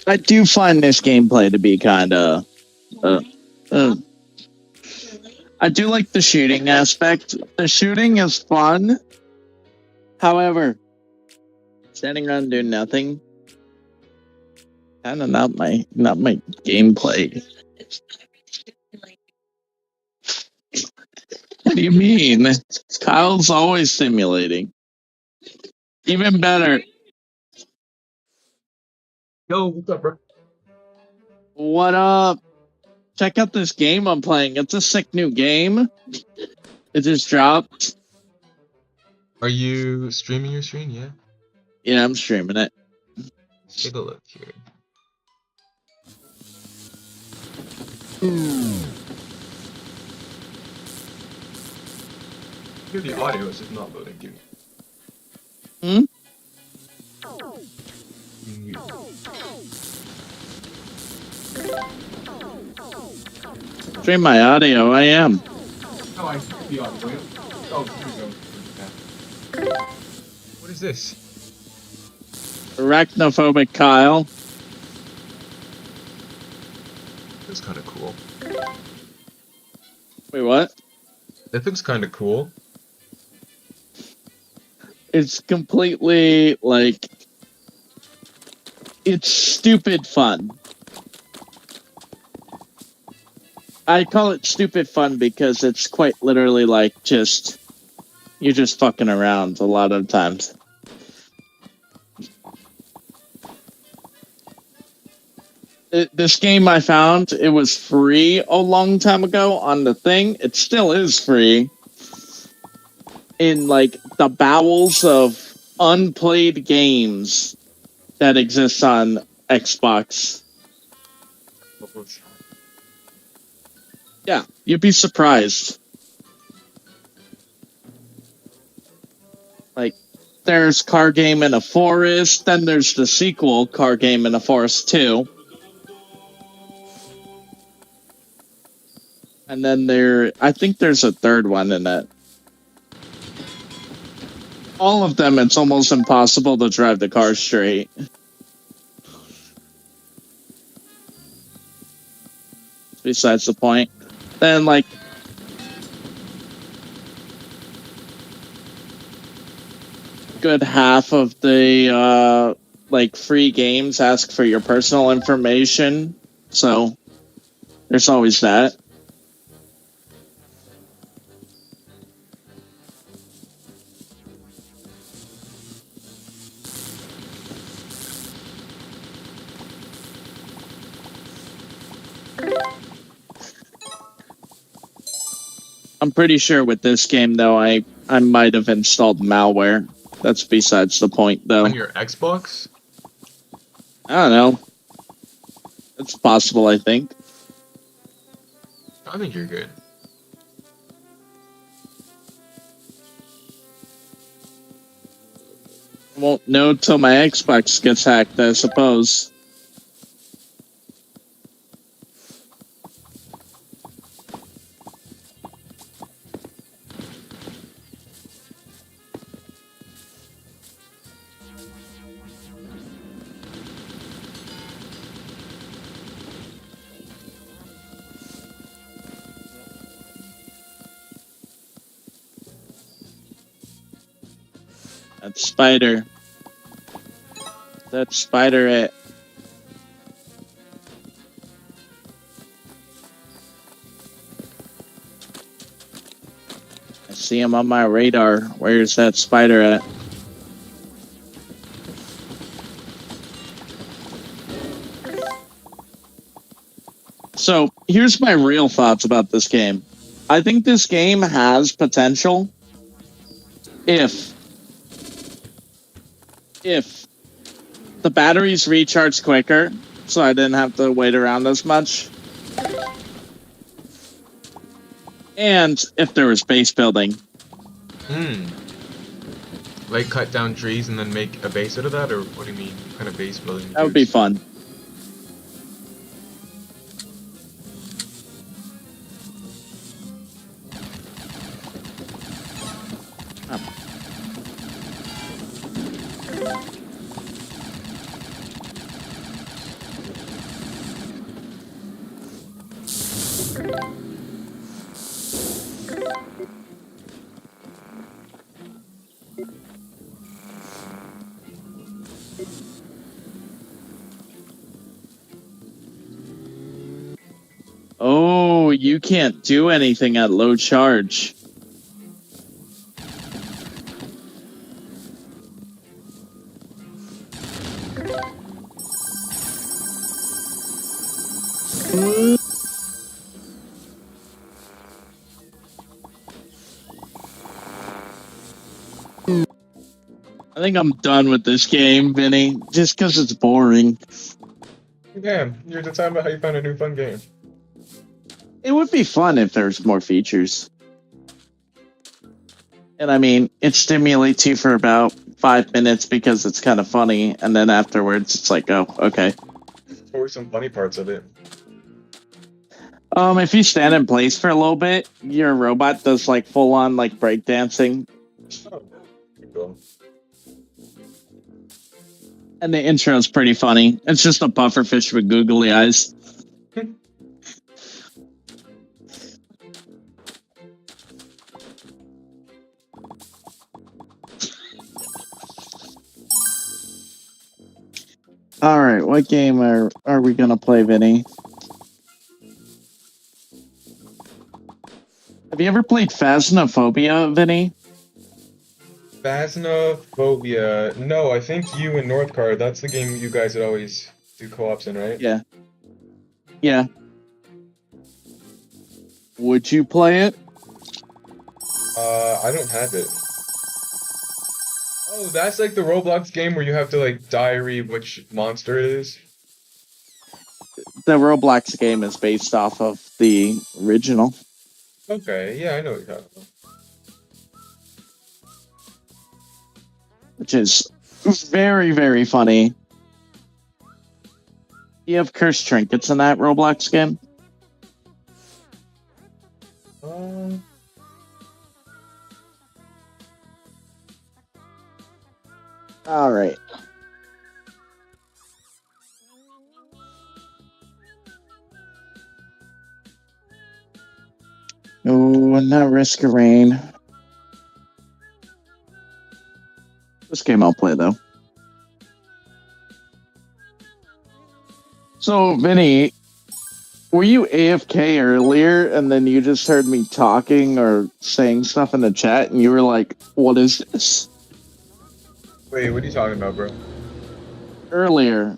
I do find this gameplay to be kind of. I do like the shooting aspect. The shooting is fun. However, standing around doing nothing, kind of not my gameplay. What do you mean? Kyle's always simulating. Even better. Yo, what's up, bro? What up? Check out this game I'm playing. It's a sick new game. It just dropped. Are you streaming your stream? Yeah. Yeah, I'm streaming it. Let's take a look here. Hear the audio, it's just not loading, dude. Hmm? Stream my audio, I am. Oh, I see the audio. Oh, here we go. What is this? Arachnophobic Kyle. That's kind of cool. Wait, what? That looks kind of cool. It's completely, like... It's stupid fun. I call it stupid fun because it's quite literally like just... You're just fucking around a lot of times. This game I found, it was free a long time ago on the thing. It still is free. In, like, the bowels of unplayed games that exist on Xbox. Yeah, you'd be surprised. Like, there's Car Game in a Forest, then there's the sequel, Car Game in a Forest 2. And then I think there's a third one in it. All of them, it's almost impossible to drive the car straight. Besides the point. Then, like... good half of the, like, free games ask for your personal information. So, there's always that. I'm pretty sure with this game, though, I might have installed malware. That's besides the point, though. On your Xbox? I don't know. It's possible, I think. I think you're good. Won't know till my Xbox gets hacked, I suppose. That's spider. That's spider it. I see him on my radar. Where's that spider at? So here's my real thoughts about this game. I think this game has potential if the batteries recharge quicker, so I didn't have to wait around as much. And if there was base building. Like cut down trees and then make a base out of that, or what do you mean? What kind of base building? That would be fun. Oh, you can't do anything at low charge. I think I'm done with this game, Vinny, just because it's boring. Damn, you're just talking about how you found a new fun game. It would be fun if there's more features. And I mean, it stimulates you for about 5 minutes because it's kind of funny, and then afterwards it's like, oh, okay. What were some funny parts of it? If you stand in place for a little bit, your robot does like full on like breakdancing. Oh, cool. And the intro is pretty funny. It's just a pufferfish with googly eyes. All right, what game are we gonna play, Vinny? Have you ever played Phasmophobia, Vinny? Phasmophobia. No, I think you and Northcard, that's the game you guys would always do co-ops in, right? Yeah. Yeah. Would you play it? I don't have it. Oh, that's like the Roblox game where you have to like diary which monster it is? The Roblox game is based off of the original. Okay, yeah, I know what you're talking about. Which is very, very funny. You have cursed trinkets in that Roblox game? All right. Oh, not Risk of Rain. This game I'll play, though. So, Vinny, were you AFK earlier and then you just heard me talking or saying stuff in the chat and you were like, what is this? Wait, what are you talking about, bro? Earlier,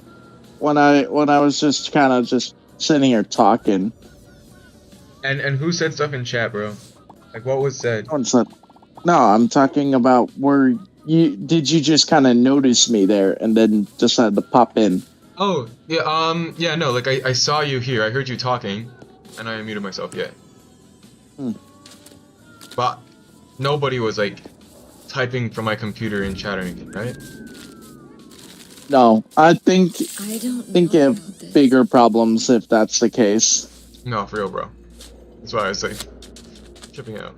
when I was just kind of just sitting here talking. And who said stuff in chat, bro? Like, what was said? No, I'm talking about where did you just kind of notice me there and then decided to pop in? Oh, yeah, yeah, no, like, I saw you here, I heard you talking, and I muted myself, yeah. But nobody was, like, typing from my computer and chat or anything, right? No, I think you have bigger problems if that's the case. No, for real, bro. That's why I was, like, tripping out.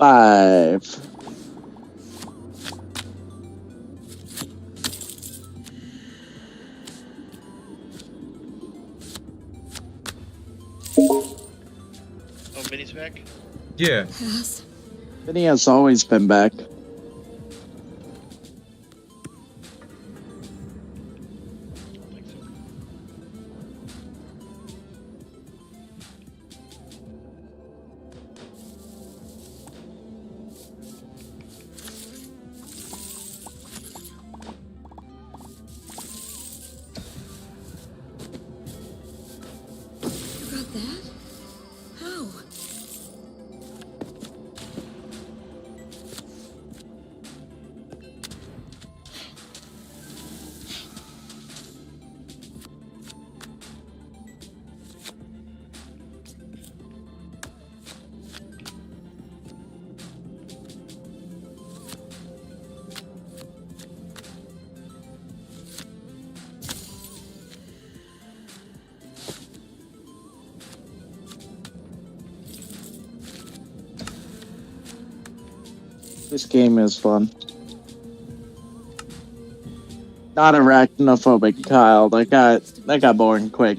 5. Oh, Vinny's back? Yeah. Vinny has always been back. You got that? How? This game is fun. Not arachnophobic, Kyle. That got boring quick.